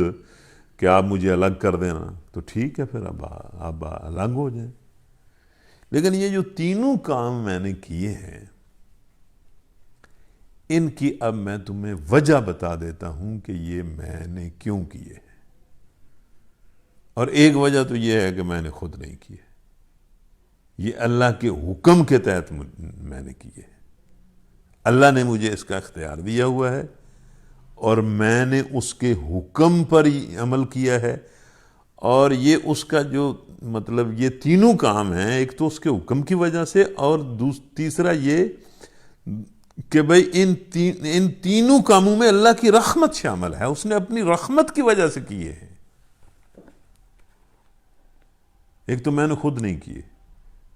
کہ آپ مجھے الگ کر دینا، تو ٹھیک ہے پھر اب آپ الگ ہو جائیں۔ لیکن یہ جو تینوں کام میں نے کیے ہیں ان کی اب میں تمہیں وجہ بتا دیتا ہوں کہ یہ میں نے کیوں کیے ہیں، اور ایک وجہ تو یہ ہے کہ میں نے خود نہیں کیے، یہ اللہ کے حکم کے تحت میں نے کیے ہیں۔ اللہ نے مجھے اس کا اختیار دیا ہوا ہے اور میں نے اس کے حکم پر ہی عمل کیا ہے، اور یہ اس کا جو مطلب یہ تینوں کام ہیں، ایک تو اس کے حکم کی وجہ سے، اور تیسرا یہ کہ بھئی ان تینوں کاموں میں اللہ کی رحمت شامل ہے، اس نے اپنی رحمت کی وجہ سے کیے ہیں۔ ایک تو میں نے خود نہیں کیے،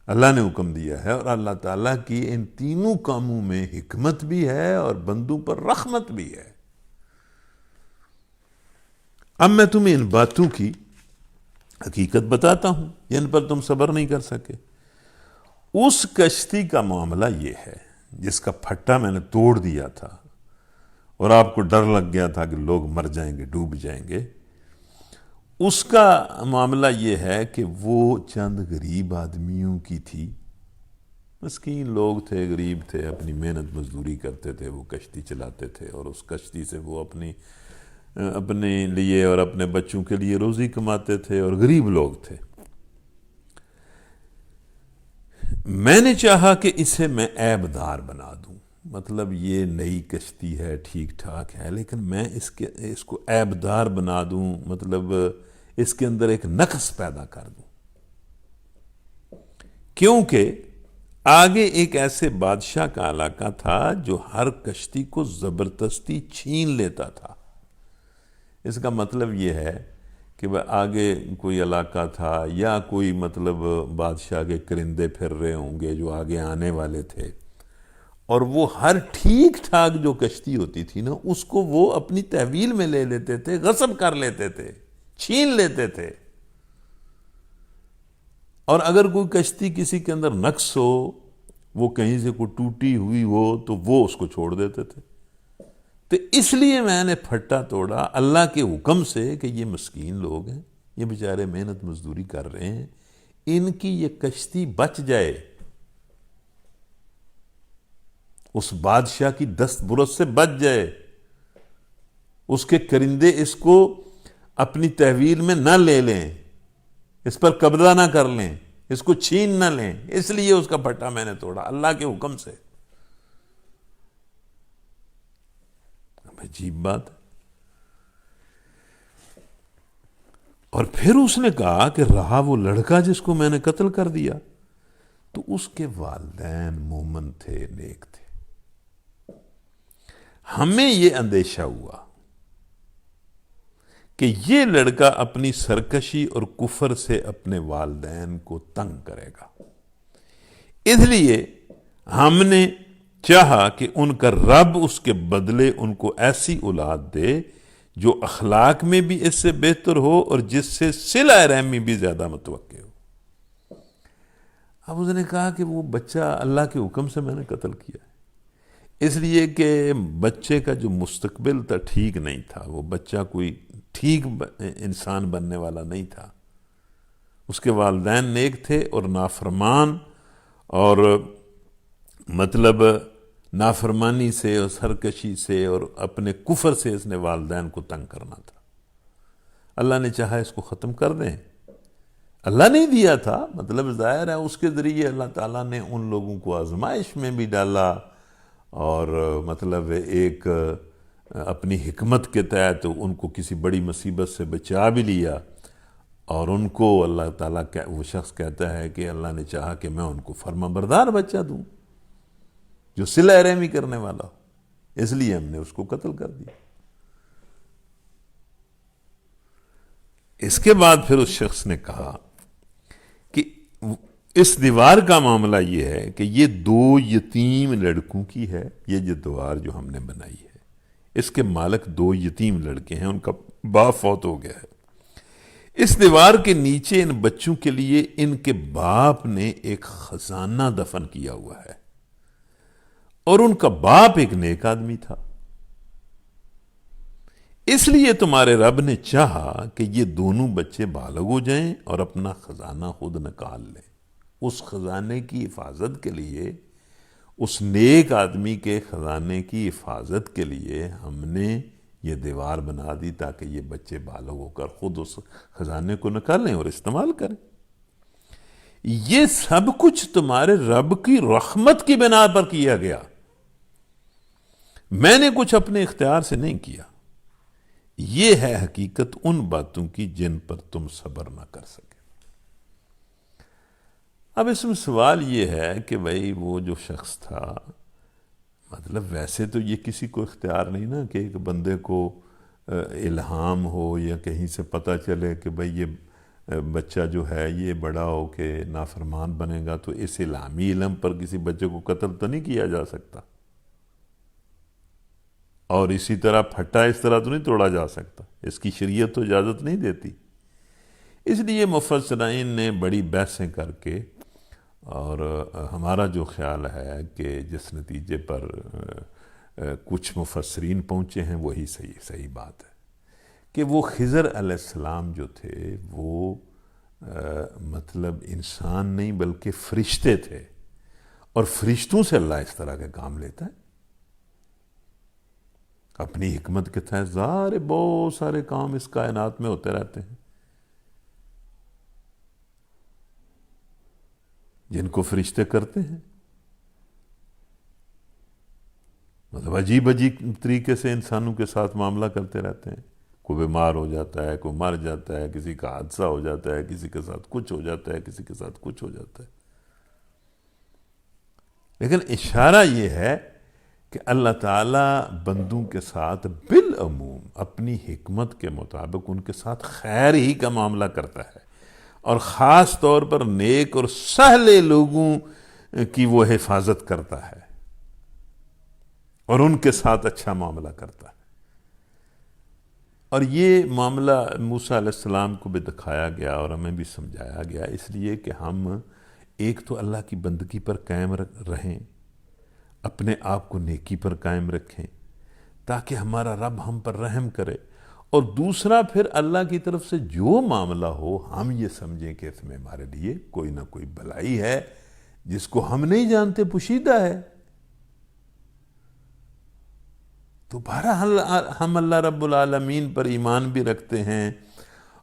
اللہ نے حکم دیا ہے، اور اللہ تعالیٰ کی ان تینوں کاموں میں حکمت بھی ہے اور بندوں پر رحمت بھی ہے۔ اب میں تمہیں ان باتوں کی حقیقت بتاتا ہوں جن پر تم صبر نہیں کر سکے۔ اس کشتی کا معاملہ یہ ہے جس کا پھٹا میں نے توڑ دیا تھا، اور آپ کو ڈر لگ گیا تھا کہ لوگ مر جائیں گے، ڈوب جائیں گے۔ اس کا معاملہ یہ ہے کہ وہ چند غریب آدمیوں کی تھی، مسکین لوگ تھے، غریب تھے، اپنی محنت مزدوری کرتے تھے، وہ کشتی چلاتے تھے، اور اس کشتی سے وہ اپنے لیے اور اپنے بچوں کے لیے روزی کماتے تھے، اور غریب لوگ تھے۔ میں نے چاہا کہ اسے میں عیب دار بنا دوں، مطلب یہ نئی کشتی ہے، ٹھیک ٹھاک ہے، لیکن میں اس کو عیب دار بنا دوں، مطلب اس کے اندر ایک نقص پیدا کر دوں، کیونکہ آگے ایک ایسے بادشاہ کا علاقہ تھا جو ہر کشتی کو زبردستی چھین لیتا تھا۔ اس کا مطلب یہ ہے کہ آگے کوئی علاقہ تھا یا کوئی مطلب بادشاہ کے کرندے پھر رہے ہوں گے جو آگے آنے والے تھے، اور وہ ہر ٹھیک ٹھاک جو کشتی ہوتی تھی نا اس کو وہ اپنی تحویل میں لے لیتے تھے، غصب کر لیتے تھے، چھین لیتے تھے، اور اگر کوئی کشتی کسی کے اندر نقص ہو، وہ کہیں سے کوئی ٹوٹی ہوئی ہو، تو وہ اس کو چھوڑ دیتے تھے۔ تو اس لیے میں نے پھٹا توڑا اللہ کے حکم سے کہ یہ مسکین لوگ ہیں، یہ بیچارے محنت مزدوری کر رہے ہیں، ان کی یہ کشتی بچ جائے، اس بادشاہ کی دست برس سے بچ جائے، اس کے کرندے اس کو اپنی تحویل میں نہ لے لیں، اس پر قبضہ نہ کر لیں، اس کو چھین نہ لیں، اس لیے اس کا پھٹا میں نے توڑا اللہ کے حکم سے۔ عجیب بات ہے۔ اور پھر اس نے کہا کہ رہا وہ لڑکا جس کو میں نے قتل کر دیا، تو اس کے والدین مومن تھے، نیک تھے۔ ہمیں یہ اندیشہ ہوا کہ یہ لڑکا اپنی سرکشی اور کفر سے اپنے والدین کو تنگ کرے گا، اس لیے ہم نے چاہا کہ ان کا رب اس کے بدلے ان کو ایسی اولاد دے جو اخلاق میں بھی اس سے بہتر ہو اور جس سے صلہ رحمی بھی زیادہ متوقع ہو۔ اب اس نے کہا کہ وہ بچہ اللہ کے حکم سے میں نے قتل کیا ہے، اس لیے کہ بچے کا جو مستقبل تھا ٹھیک نہیں تھا، وہ بچہ کوئی ٹھیک انسان بننے والا نہیں تھا، اس کے والدین نیک تھے اور نافرمان، اور مطلب نافرمانی سے اور سرکشی سے اور اپنے کفر سے اس نے والدین کو تنگ کرنا تھا۔ اللہ نے چاہا اس کو ختم کر دیں، اللہ نے دیا تھا، مطلب ظاہر ہے اس کے ذریعے اللہ تعالیٰ نے ان لوگوں کو آزمائش میں بھی ڈالا، اور مطلب ایک اپنی حکمت کے تحت ان کو کسی بڑی مصیبت سے بچا بھی لیا، اور ان کو اللہ تعالیٰ وہ شخص کہتا ہے کہ اللہ نے چاہا کہ میں ان کو فرما بردار بچہ دوں جو صلہ رحمی کرنے والا ہو، اس لیے ہم نے اس کو قتل کر دیا۔ اس کے بعد پھر اس شخص نے کہا کہ اس دیوار کا معاملہ یہ ہے کہ یہ 2 یتیم لڑکوں کی ہے، یہ جو دیوار جو ہم نے بنائی ہے اس کے مالک 2 یتیم لڑکے ہیں، ان کا باپ فوت ہو گیا ہے۔ اس دیوار کے نیچے ان بچوں کے لیے ان کے باپ نے ایک خزانہ دفن کیا ہوا ہے، اور ان کا باپ ایک نیک آدمی تھا، اس لیے تمہارے رب نے چاہا کہ یہ دونوں بچے بالغ ہو جائیں اور اپنا خزانہ خود نکال لیں۔ اس خزانے کی حفاظت کے لیے، اس نیک آدمی کے خزانے کی حفاظت کے لیے ہم نے یہ دیوار بنا دی تاکہ یہ بچے بالغ ہو کر خود اس خزانے کو نکالیں اور استعمال کریں۔ یہ سب کچھ تمہارے رب کی رحمت کی بنا پر کیا گیا، میں نے کچھ اپنے اختیار سے نہیں کیا۔ یہ ہے حقیقت ان باتوں کی جن پر تم صبر نہ کر سکے۔ اب اس میں سوال یہ ہے کہ بھئی وہ جو شخص تھا، مطلب ویسے تو یہ کسی کو اختیار نہیں نا کہ ایک بندے کو الہام ہو یا کہیں سے پتہ چلے کہ بھئی یہ بچہ جو ہے یہ بڑا ہو کے نافرمان بنے گا، تو اس الہامی علم پر کسی بچے کو قتل تو نہیں کیا جا سکتا، اور اسی طرح پھٹا اس طرح تو نہیں توڑا جا سکتا، اس کی شریعت تو اجازت نہیں دیتی۔ اس لیے مفسرین نے بڑی بحثیں کر کے، اور ہمارا جو خیال ہے کہ جس نتیجے پر کچھ مفسرین پہنچے ہیں وہی صحیح بات ہے کہ وہ خضر علیہ السلام جو تھے وہ مطلب انسان نہیں بلکہ فرشتے تھے، اور فرشتوں سے اللہ اس طرح کے کام لیتا ہے اپنی حکمت کے تحت۔ بہت سارے کام اس کائنات میں ہوتے رہتے ہیں جن کو فرشتے کرتے ہیں، مطلب عجیب طریقے سے انسانوں کے ساتھ معاملہ کرتے رہتے ہیں۔ کوئی بیمار ہو جاتا ہے، کوئی مر جاتا ہے، کسی کا حادثہ ہو جاتا ہے، کسی کے ساتھ کچھ ہو جاتا ہے، کسی کے ساتھ کچھ ہو جاتا ہے، لیکن اشارہ یہ ہے کہ اللہ تعالیٰ بندوں کے ساتھ بالعموم اپنی حکمت کے مطابق ان کے ساتھ خیر ہی کا معاملہ کرتا ہے، اور خاص طور پر نیک اور سہلے لوگوں کی وہ حفاظت کرتا ہے اور ان کے ساتھ اچھا معاملہ کرتا ہے۔ اور یہ معاملہ موسیٰ علیہ السلام کو بھی دکھایا گیا اور ہمیں بھی سمجھایا گیا، اس لیے کہ ہم ایک تو اللہ کی بندگی پر قائم رہیں، اپنے آپ کو نیکی پر قائم رکھیں تاکہ ہمارا رب ہم پر رحم کرے، اور دوسرا پھر اللہ کی طرف سے جو معاملہ ہو ہم یہ سمجھیں کہ اس میں ہمارے لیے کوئی نہ کوئی بھلائی ہے جس کو ہم نہیں جانتے، پوشیدہ ہے۔ تو بہرحال ہم اللہ رب العالمین پر ایمان بھی رکھتے ہیں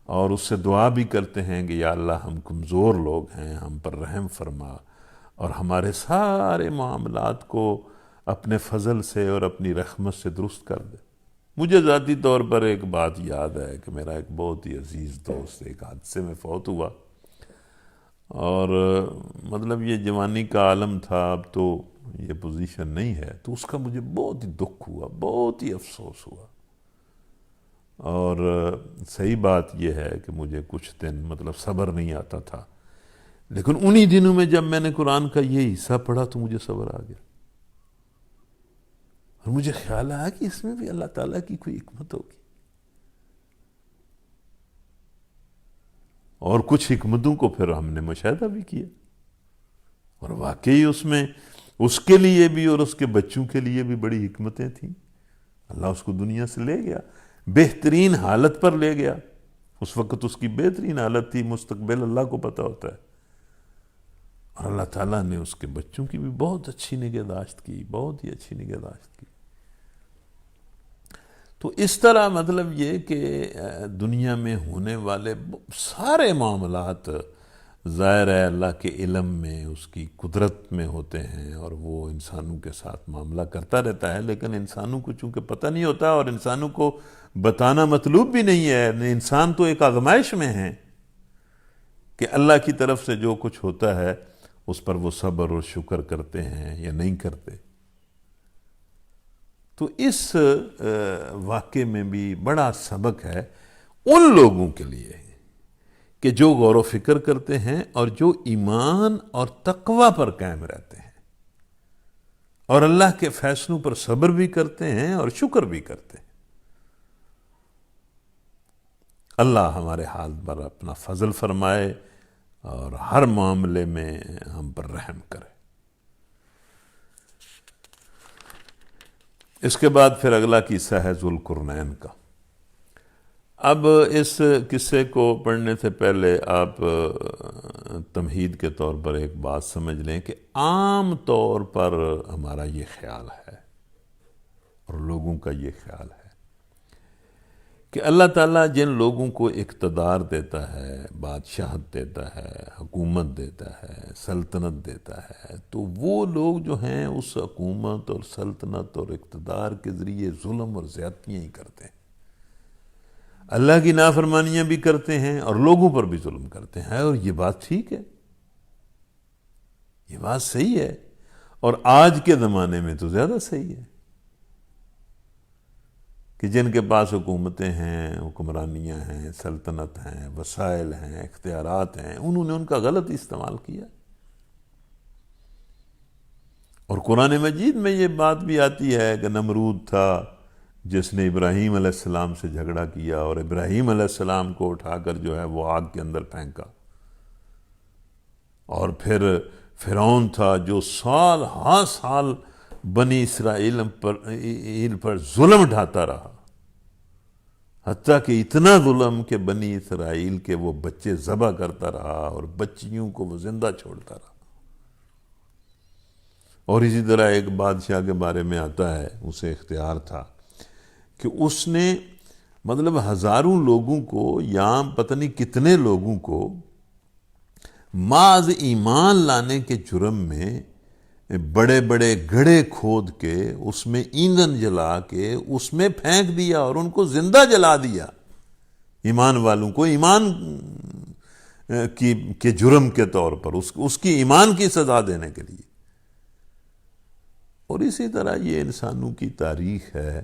اور اس سے دعا بھی کرتے ہیں کہ یا اللہ ہم کمزور لوگ ہیں، ہم پر رحم فرما اور ہمارے سارے معاملات کو اپنے فضل سے اور اپنی رحمت سے درست کر دے۔ مجھے ذاتی طور پر ایک بات یاد ہے کہ میرا ایک بہت ہی عزیز دوست ایک حادثے میں فوت ہوا، اور مطلب یہ جوانی کا عالم تھا، اب تو یہ پوزیشن نہیں ہے، تو اس کا مجھے بہت ہی دکھ ہوا، بہت ہی افسوس ہوا، اور صحیح بات یہ ہے کہ مجھے کچھ دن مطلب صبر نہیں آتا تھا، لیکن انہی دنوں میں جب میں نے قرآن کا یہ حصہ پڑھا تو مجھے صبر آ گیا، اور مجھے خیال آیا کہ اس میں بھی اللہ تعالیٰ کی کوئی حکمت ہوگی، اور کچھ حکمتوں کو پھر ہم نے مشاہدہ بھی کیا، اور واقعی اس میں اس کے لیے بھی اور اس کے بچوں کے لیے بھی بڑی حکمتیں تھیں۔ اللہ اس کو دنیا سے لے گیا، بہترین حالت پر لے گیا، اس وقت اس کی بہترین حالت تھی، مستقبل اللہ کو پتہ ہوتا ہے، اور اللہ تعالیٰ نے اس کے بچوں کی بھی بہت اچھی نگہداشت کی، بہت ہی اچھی نگہداشت کی۔ تو اس طرح مطلب یہ کہ دنیا میں ہونے والے سارے معاملات ظاہر ہے اللہ کے علم میں، اس کی قدرت میں ہوتے ہیں، اور وہ انسانوں کے ساتھ معاملہ کرتا رہتا ہے، لیکن انسانوں کو چونکہ پتہ نہیں ہوتا اور انسانوں کو بتانا مطلوب بھی نہیں ہے، انسان تو ایک آزمائش میں ہے کہ اللہ کی طرف سے جو کچھ ہوتا ہے اس پر وہ صبر اور شکر کرتے ہیں یا نہیں کرتے۔ تو اس واقعے میں بھی بڑا سبق ہے ان لوگوں کے لیے کہ جو غور و فکر کرتے ہیں اور جو ایمان اور تقوی پر قائم رہتے ہیں اور اللہ کے فیصلوں پر صبر بھی کرتے ہیں اور شکر بھی کرتے ہیں۔ اللہ ہمارے حال پر اپنا فضل فرمائے اور ہر معاملے میں ہم پر رحم کرے۔ اس کے بعد پھر اگلا قصہ ہے ذوالقرنین کا۔ اب اس قصے کو پڑھنے سے پہلے آپ تمہید کے طور پر ایک بات سمجھ لیں کہ عام طور پر ہمارا یہ خیال ہے اور لوگوں کا یہ خیال ہے کہ اللہ تعالیٰ جن لوگوں کو اقتدار دیتا ہے، بادشاہت دیتا ہے، حکومت دیتا ہے، سلطنت دیتا ہے، تو وہ لوگ جو ہیں اس حکومت اور سلطنت اور اقتدار کے ذریعے ظلم اور زیادتیاں ہی کرتے ہیں، اللہ کی نافرمانیاں بھی کرتے ہیں اور لوگوں پر بھی ظلم کرتے ہیں، اور یہ بات ٹھیک ہے، یہ بات صحیح ہے، اور آج کے زمانے میں تو زیادہ صحیح ہے کہ جن کے پاس حکومتیں ہیں، حکمرانیاں ہیں، سلطنت ہیں، وسائل ہیں، اختیارات ہیں، انہوں نے ان کا غلط استعمال کیا، اور قرآن مجید میں یہ بات بھی آتی ہے کہ نمرود تھا جس نے ابراہیم علیہ السلام سے جھگڑا کیا اور ابراہیم علیہ السلام کو اٹھا کر جو ہے وہ آگ کے اندر پھینکا، اور پھر فرعون تھا جو سال ہا سال بنی اسرائیل پر ظلم ڈھاتا رہا، حتیٰ کہ اتنا ظلم کہ بنی اسرائیل کے وہ بچے ذبح کرتا رہا اور بچیوں کو وہ زندہ چھوڑتا رہا۔ اور اسی طرح ایک بادشاہ کے بارے میں آتا ہے، اسے اختیار تھا کہ اس نے مطلب ہزاروں لوگوں کو یا پتہ نہیں کتنے لوگوں کو محض ایمان لانے کے جرم میں بڑے بڑے گڑھے کھود کے اس میں ایندھن جلا کے اس میں پھینک دیا اور ان کو زندہ جلا دیا، ایمان والوں کو ایمان کے جرم کے طور پر اس کی ایمان کی سزا دینے کے لیے۔ اور اسی طرح یہ انسانوں کی تاریخ ہے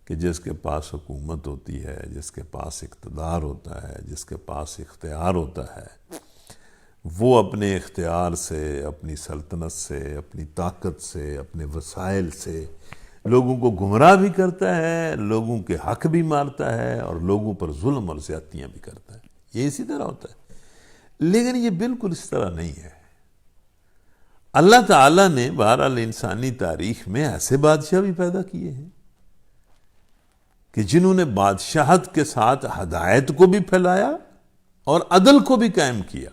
کہ جس کے پاس حکومت ہوتی ہے، جس کے پاس اقتدار ہوتا ہے، جس کے پاس اختیار ہوتا ہے، وہ اپنے اختیار سے، اپنی سلطنت سے، اپنی طاقت سے، اپنے وسائل سے لوگوں کو گمراہ بھی کرتا ہے، لوگوں کے حق بھی مارتا ہے، اور لوگوں پر ظلم اور زیادتیاں بھی کرتا ہے۔ یہ اسی طرح ہوتا ہے، لیکن یہ بالکل اس طرح نہیں ہے۔ اللہ تعالیٰ نے بہرحال انسانی تاریخ میں ایسے بادشاہ بھی پیدا کیے ہیں کہ جنہوں نے بادشاہت کے ساتھ ہدایت کو بھی پھیلایا اور عدل کو بھی قائم کیا۔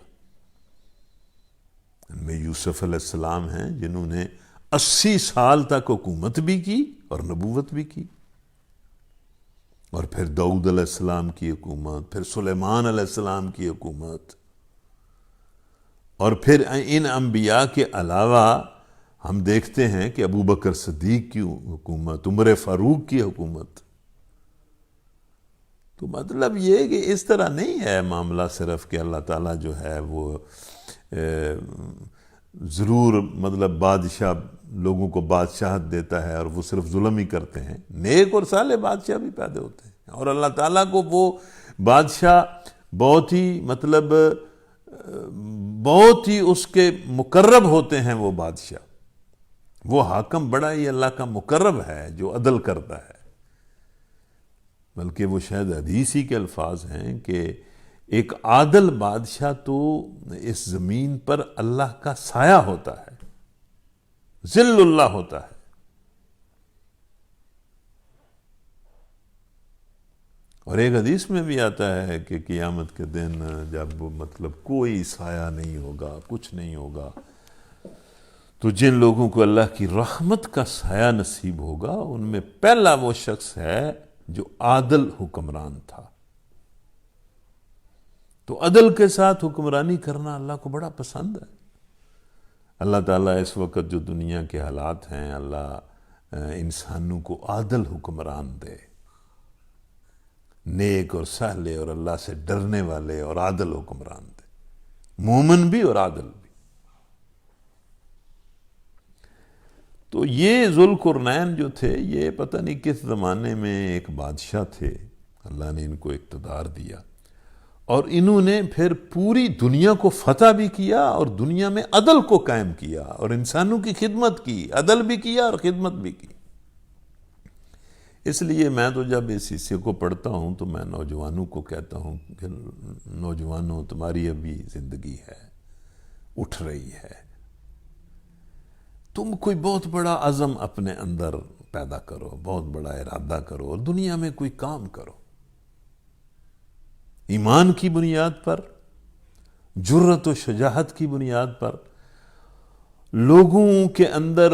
ان میں یوسف علیہ السلام ہیں جنہوں نے 80 سال تک حکومت بھی کی اور نبوت بھی کی، اور پھر داؤد علیہ السلام کی حکومت، پھر سلیمان علیہ السلام کی حکومت، اور پھر ان انبیاء کے علاوہ ہم دیکھتے ہیں کہ ابو بکر صدیق کی حکومت، عمر فاروق کی حکومت۔ تو مطلب یہ کہ اس طرح نہیں ہے معاملہ صرف کہ اللہ تعالیٰ جو ہے وہ ضرور مطلب بادشاہ لوگوں کو بادشاہت دیتا ہے اور وہ صرف ظلم ہی کرتے ہیں، نیک اور صالح بادشاہ بھی پیدا ہوتے ہیں، اور اللہ تعالیٰ کو وہ بادشاہ بہت ہی مطلب بہت ہی اس کے مقرب ہوتے ہیں۔ وہ بادشاہ، وہ حاکم بڑا ہی اللہ کا مقرب ہے جو عدل کرتا ہے، بلکہ وہ شاید حدیث ہی کے الفاظ ہیں کہ ایک عادل بادشاہ تو اس زمین پر اللہ کا سایہ ہوتا ہے، ظل اللہ ہوتا ہے۔ اور ایک حدیث میں بھی آتا ہے کہ قیامت کے دن جب مطلب کوئی سایہ نہیں ہوگا، کچھ نہیں ہوگا، تو جن لوگوں کو اللہ کی رحمت کا سایہ نصیب ہوگا ان میں پہلا وہ شخص ہے جو عادل حکمران تھا۔ تو عدل کے ساتھ حکمرانی کرنا اللہ کو بڑا پسند ہے۔ اللہ تعالیٰ اس وقت جو دنیا کے حالات ہیں، اللہ انسانوں کو عادل حکمران دے، نیک اور صالح اور اللہ سے ڈرنے والے اور عادل حکمران دے، مومن بھی اور عادل بھی۔ تو یہ ذوالقرنین جو تھے، یہ پتہ نہیں کس زمانے میں ایک بادشاہ تھے، اللہ نے ان کو اقتدار دیا، اور انہوں نے پھر پوری دنیا کو فتح بھی کیا اور دنیا میں عدل کو قائم کیا اور انسانوں کی خدمت کی، عدل بھی کیا اور خدمت بھی کی۔ اس لیے میں تو جب اس حصے کو پڑھتا ہوں تو میں نوجوانوں کو کہتا ہوں کہ نوجوانوں، تمہاری ابھی زندگی ہے، اٹھ رہی ہے، تم کوئی بہت بڑا عزم اپنے اندر پیدا کرو، بہت بڑا ارادہ کرو اور دنیا میں کوئی کام کرو، ایمان کی بنیاد پر، جرأت و شجاعت کی بنیاد پر، لوگوں کے اندر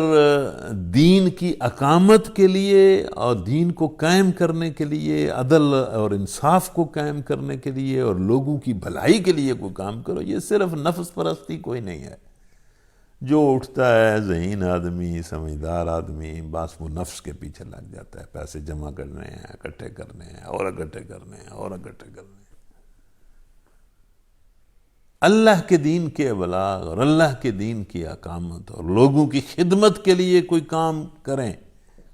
دین کی اقامت کے لیے اور دین کو قائم کرنے کے لیے، عدل اور انصاف کو قائم کرنے کے لیے اور لوگوں کی بھلائی کے لیے کوئی کام کرو۔ یہ صرف نفس پرستی کوئی نہیں ہے۔ جو اٹھتا ہے ذہین آدمی، سمجھدار آدمی، بس وہ نفس کے پیچھے لگ جاتا ہے، پیسے جمع کرنے ہیں، اکٹھے کرنے ہیں اور اکٹھے کرنے ہیں اور اکٹھے کرنے ہیں۔ اللہ کے دین کے ابلاغ اور اللہ کے دین کی اقامت اور لوگوں کی خدمت کے لیے کوئی کام کریں،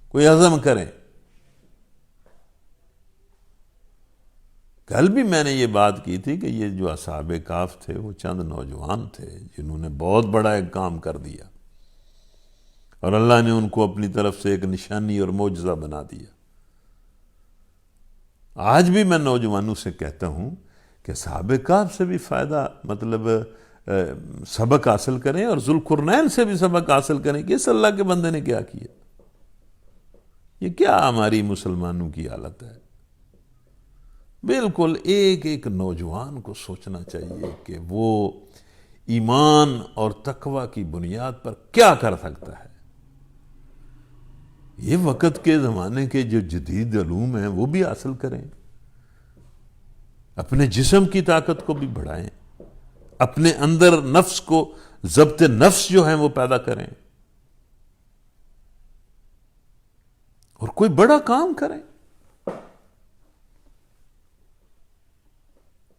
کوئی عزم کریں۔ کل بھی میں نے یہ بات کی تھی کہ یہ جو اصحاب کہف تھے وہ چند نوجوان تھے جنہوں نے بہت بڑا ایک کام کر دیا، اور اللہ نے ان کو اپنی طرف سے ایک نشانی اور معجزہ بنا دیا۔ آج بھی میں نوجوانوں سے کہتا ہوں کہ اصحاب کہف سے بھی فائدہ مطلب سبق حاصل کریں، اور ذوالقرنین سے بھی سبق حاصل کریں کہ اس اللہ کے بندے نے کیا کیا۔ یہ کیا ہماری مسلمانوں کی حالت ہے؟ بالکل ایک ایک نوجوان کو سوچنا چاہیے کہ وہ ایمان اور تقوی کی بنیاد پر کیا کر سکتا ہے۔ یہ وقت کے زمانے کے جو جدید علوم ہیں وہ بھی حاصل کریں، اپنے جسم کی طاقت کو بھی بڑھائیں، اپنے اندر نفس کو ضبط نفس جو ہیں وہ پیدا کریں، اور کوئی بڑا کام کریں۔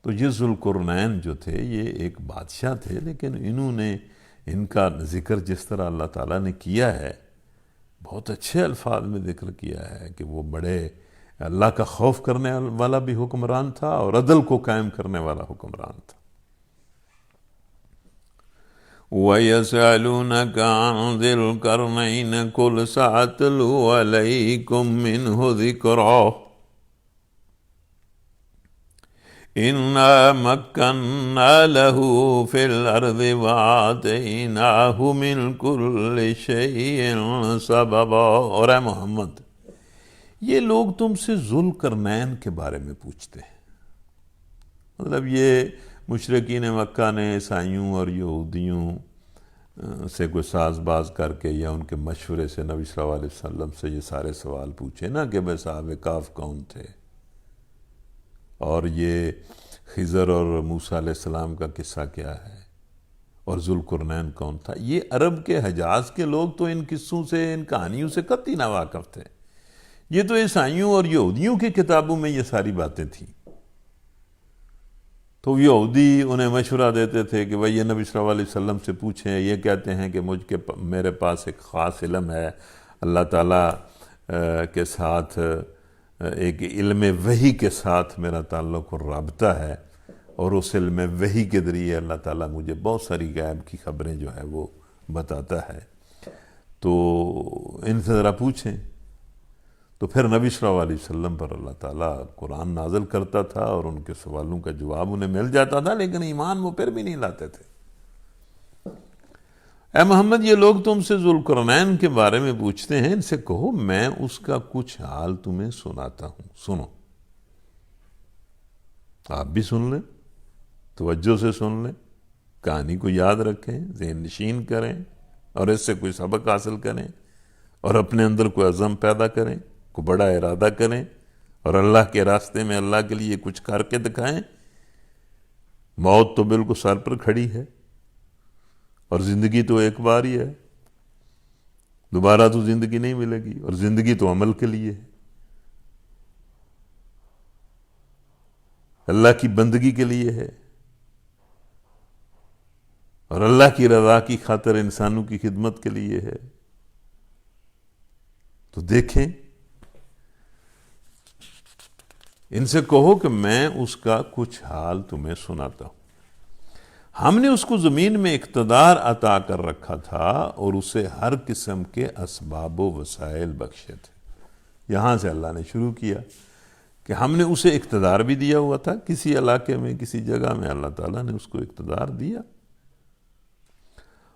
تو یہ ذوالقرنین جو تھے یہ ایک بادشاہ تھے، لیکن انہوں نے ان کا ذکر جس طرح اللہ تعالیٰ نے کیا ہے بہت اچھے الفاظ میں ذکر کیا ہے کہ وہ بڑے اللہ کا خوف کرنے والا بھی حکمران تھا اور عدل کو قائم کرنے والا حکمران تھا۔ وَيَسْأَلُونَكَ عَنْ ذِي الْقَرْنَيْنِ قُلْ سَأَتْلُو عَلَيْكُمْ مِنْهُ ذِكْرًا إِنَّا مَكَّنَّا لَهُ فِي الْأَرْضِ وَآتَيْنَاهُ مِنْ كُلِّ شَيْءٍ سَبَبًا۔ اور اے محمد، یہ لوگ تم سے ذوالقرنین کے بارے میں پوچھتے ہیں، مطلب یہ مشرکین مکہ نے عیسائیوں اور یہودیوں سے کوئی ساز باز کر کے یا ان کے مشورے سے نبی صلی اللہ علیہ وسلم سے یہ سارے سوال پوچھے نا کہ بے صاحب کاف کون تھے، اور یہ خضر اور موسیٰ علیہ السلام کا قصہ کیا ہے، اور ذوالقرنین کون تھا۔ یہ عرب کے حجاز کے لوگ تو ان قصوں سے، ان کہانیوں سے قطعی ناواقف تھے۔ یہ تو عیسائیوں اور یہودیوں کی کتابوں میں یہ ساری باتیں تھیں۔ تو یہودی انہیں مشورہ دیتے تھے کہ بھئی یہ نبی صلی اللہ علیہ وسلم سے پوچھیں، یہ کہتے ہیں کہ میرے پاس ایک خاص علم ہے، اللہ تعالیٰ کے ساتھ ایک علم وحی کے ساتھ میرا تعلق اور رابطہ ہے، اور اس علم وحی کے ذریعے اللہ تعالیٰ مجھے بہت ساری غیب کی خبریں جو ہے وہ بتاتا ہے، تو ان سے ذرا پوچھیں۔ تو پھر نبی صلی اللہ علیہ وسلم پر اللہ تعالیٰ قرآن نازل کرتا تھا اور ان کے سوالوں کا جواب انہیں مل جاتا تھا، لیکن ایمان وہ پھر بھی نہیں لاتے تھے۔ اے محمد، یہ لوگ تم سے ذوالقرنین کے بارے میں پوچھتے ہیں، ان سے کہو میں اس کا کچھ حال تمہیں سناتا ہوں، سنو۔ آپ بھی سن لیں، توجہ سے سن لیں، کہانی کو یاد رکھیں، ذہن نشین کریں، اور اس سے کوئی سبق حاصل کریں، اور اپنے اندر کوئی عزم پیدا کریں، کوئی بڑا ارادہ کریں، اور اللہ کے راستے میں اللہ کے لیے کچھ کر کے دکھائیں۔ موت تو بالکل سر پر کھڑی ہے، اور زندگی تو ایک بار ہی ہے، دوبارہ تو زندگی نہیں ملے گی، اور زندگی تو عمل کے لیے ہے، اللہ کی بندگی کے لیے ہے، اور اللہ کی رضا کی خاطر انسانوں کی خدمت کے لیے ہے۔ تو دیکھیں، ان سے کہو کہ میں اس کا کچھ حال تمہیں سناتا ہوں۔ ہم نے اس کو زمین میں اقتدار عطا کر رکھا تھا اور اسے ہر قسم کے اسباب و وسائل بخشے تھے۔ یہاں سے اللہ نے شروع کیا کہ ہم نے اسے اقتدار بھی دیا ہوا تھا، کسی علاقے میں، کسی جگہ میں اللہ تعالیٰ نے اس کو اقتدار دیا،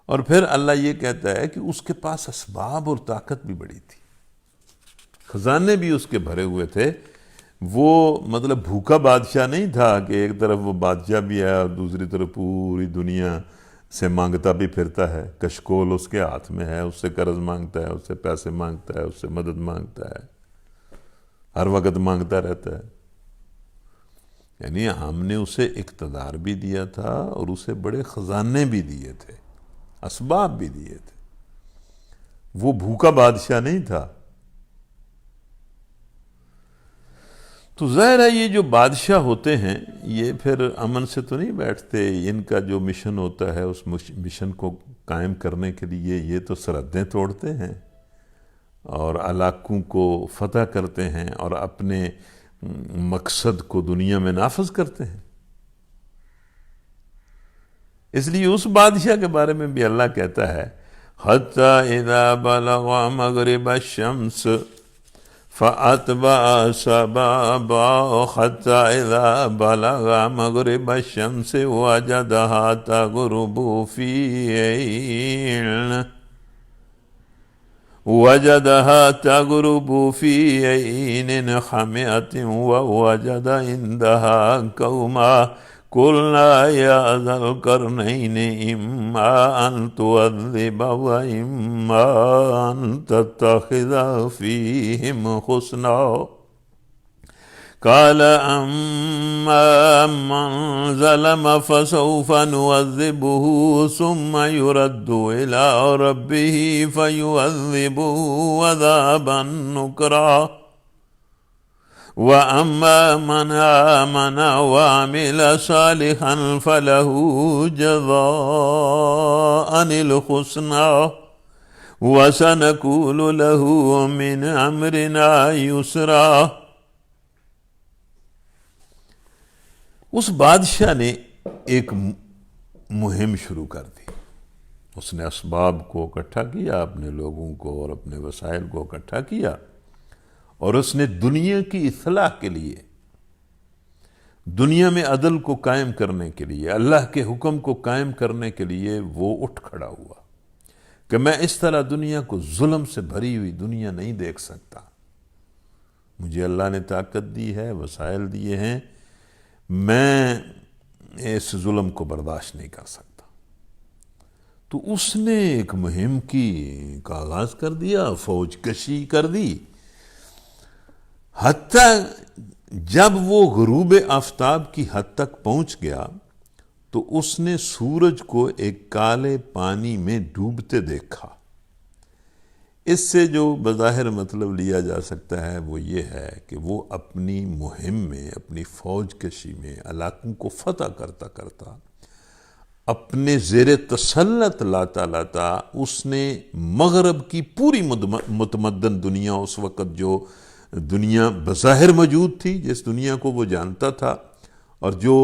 اور پھر اللہ یہ کہتا ہے کہ اس کے پاس اسباب اور طاقت بھی بڑی تھی، خزانے بھی اس کے بھرے ہوئے تھے۔ وہ مطلب بھوکا بادشاہ نہیں تھا کہ ایک طرف وہ بادشاہ بھی ہے اور دوسری طرف پوری دنیا سے مانگتا بھی پھرتا ہے، کشکول اس کے ہاتھ میں ہے، اس سے قرض مانگتا ہے، اس سے پیسے مانگتا ہے، اس سے مدد مانگتا ہے، ہر وقت مانگتا رہتا ہے۔ یعنی ہم نے اسے اقتدار بھی دیا تھا اور اسے بڑے خزانے بھی دیے تھے، اسباب بھی دیے تھے۔ وہ بھوکا بادشاہ نہیں تھا۔ تو ظاہر ہے یہ جو بادشاہ ہوتے ہیں یہ پھر امن سے تو نہیں بیٹھتے، ان کا جو مشن ہوتا ہے اس مشن کو قائم کرنے کے لیے یہ تو سرحدیں توڑتے ہیں اور علاقوں کو فتح کرتے ہیں اور اپنے مقصد کو دنیا میں نافذ کرتے ہیں۔ اس لیے اس بادشاہ کے بارے میں بھی اللہ کہتا ہے حَتَّى إِذَا بَلَغَ مَغْرِبَ الشَّمْسِ فَأَتْبَعَ سَبَابًا حَتَّى إِذَا بَلَغَ مَغْرِبَ الشَّمْسِ وَجَدَهَا تَغْرُبُ فِي عَيْنٍ حَمِئَةٍ وَوَجَدَ عِندَهَا قَوْمًا قُلْنَا يَا ذَا الْقَرْنَيْنِ إِمَّا أَن تُعَذِّبَ وَإِمَّا أَن تَتَّخِذَ فِيهِمْ حُسْنًا قَالَ أَمَّا مَنْ ظَلَمَ فَسَوْفَ نُعَذِّبُهُ ثُمَّ يُرَدُّ إِلَىٰ رَبِّهِ فَيُعَذِّبُهُ عَذَابًا نُكْرًا وَأَمَّا مَنْ آمَنَ وَعَمِلَ صَالِحًا فَلَهُ جَزَاءً الْحُسْنَى وَسَنَقُولُ لَهُ مِنْ أَمْرِنَا يُسْرًا۔ اس بادشاہ نے ایک مہم شروع کر دی۔ اس نے اسباب کو اکٹھا کیا، اپنے لوگوں کو اور اپنے وسائل کو اکٹھا کیا، اور اس نے دنیا کی اصلاح کے لیے، دنیا میں عدل کو قائم کرنے کے لیے، اللہ کے حکم کو قائم کرنے کے لیے وہ اٹھ کھڑا ہوا کہ میں اس طرح دنیا کو ظلم سے بھری ہوئی دنیا نہیں دیکھ سکتا۔ مجھے اللہ نے طاقت دی ہے، وسائل دیے ہیں، میں اس ظلم کو برداشت نہیں کر سکتا۔ تو اس نے ایک مہم کا آغاز کر دیا، فوج کشی کر دی، حتیٰ جب وہ غروب آفتاب کی حد تک پہنچ گیا تو اس نے سورج کو ایک کالے پانی میں ڈوبتے دیکھا۔ اس سے جو بظاہر مطلب لیا جا سکتا ہے وہ یہ ہے کہ وہ اپنی مہم میں، اپنی فوج کشی میں علاقوں کو فتح کرتا کرتا، اپنے زیر تسلط لاتا اس نے مغرب کی پوری متمدن دنیا، اس وقت جو دنیا بظاہر موجود تھی، جس دنیا کو وہ جانتا تھا اور جو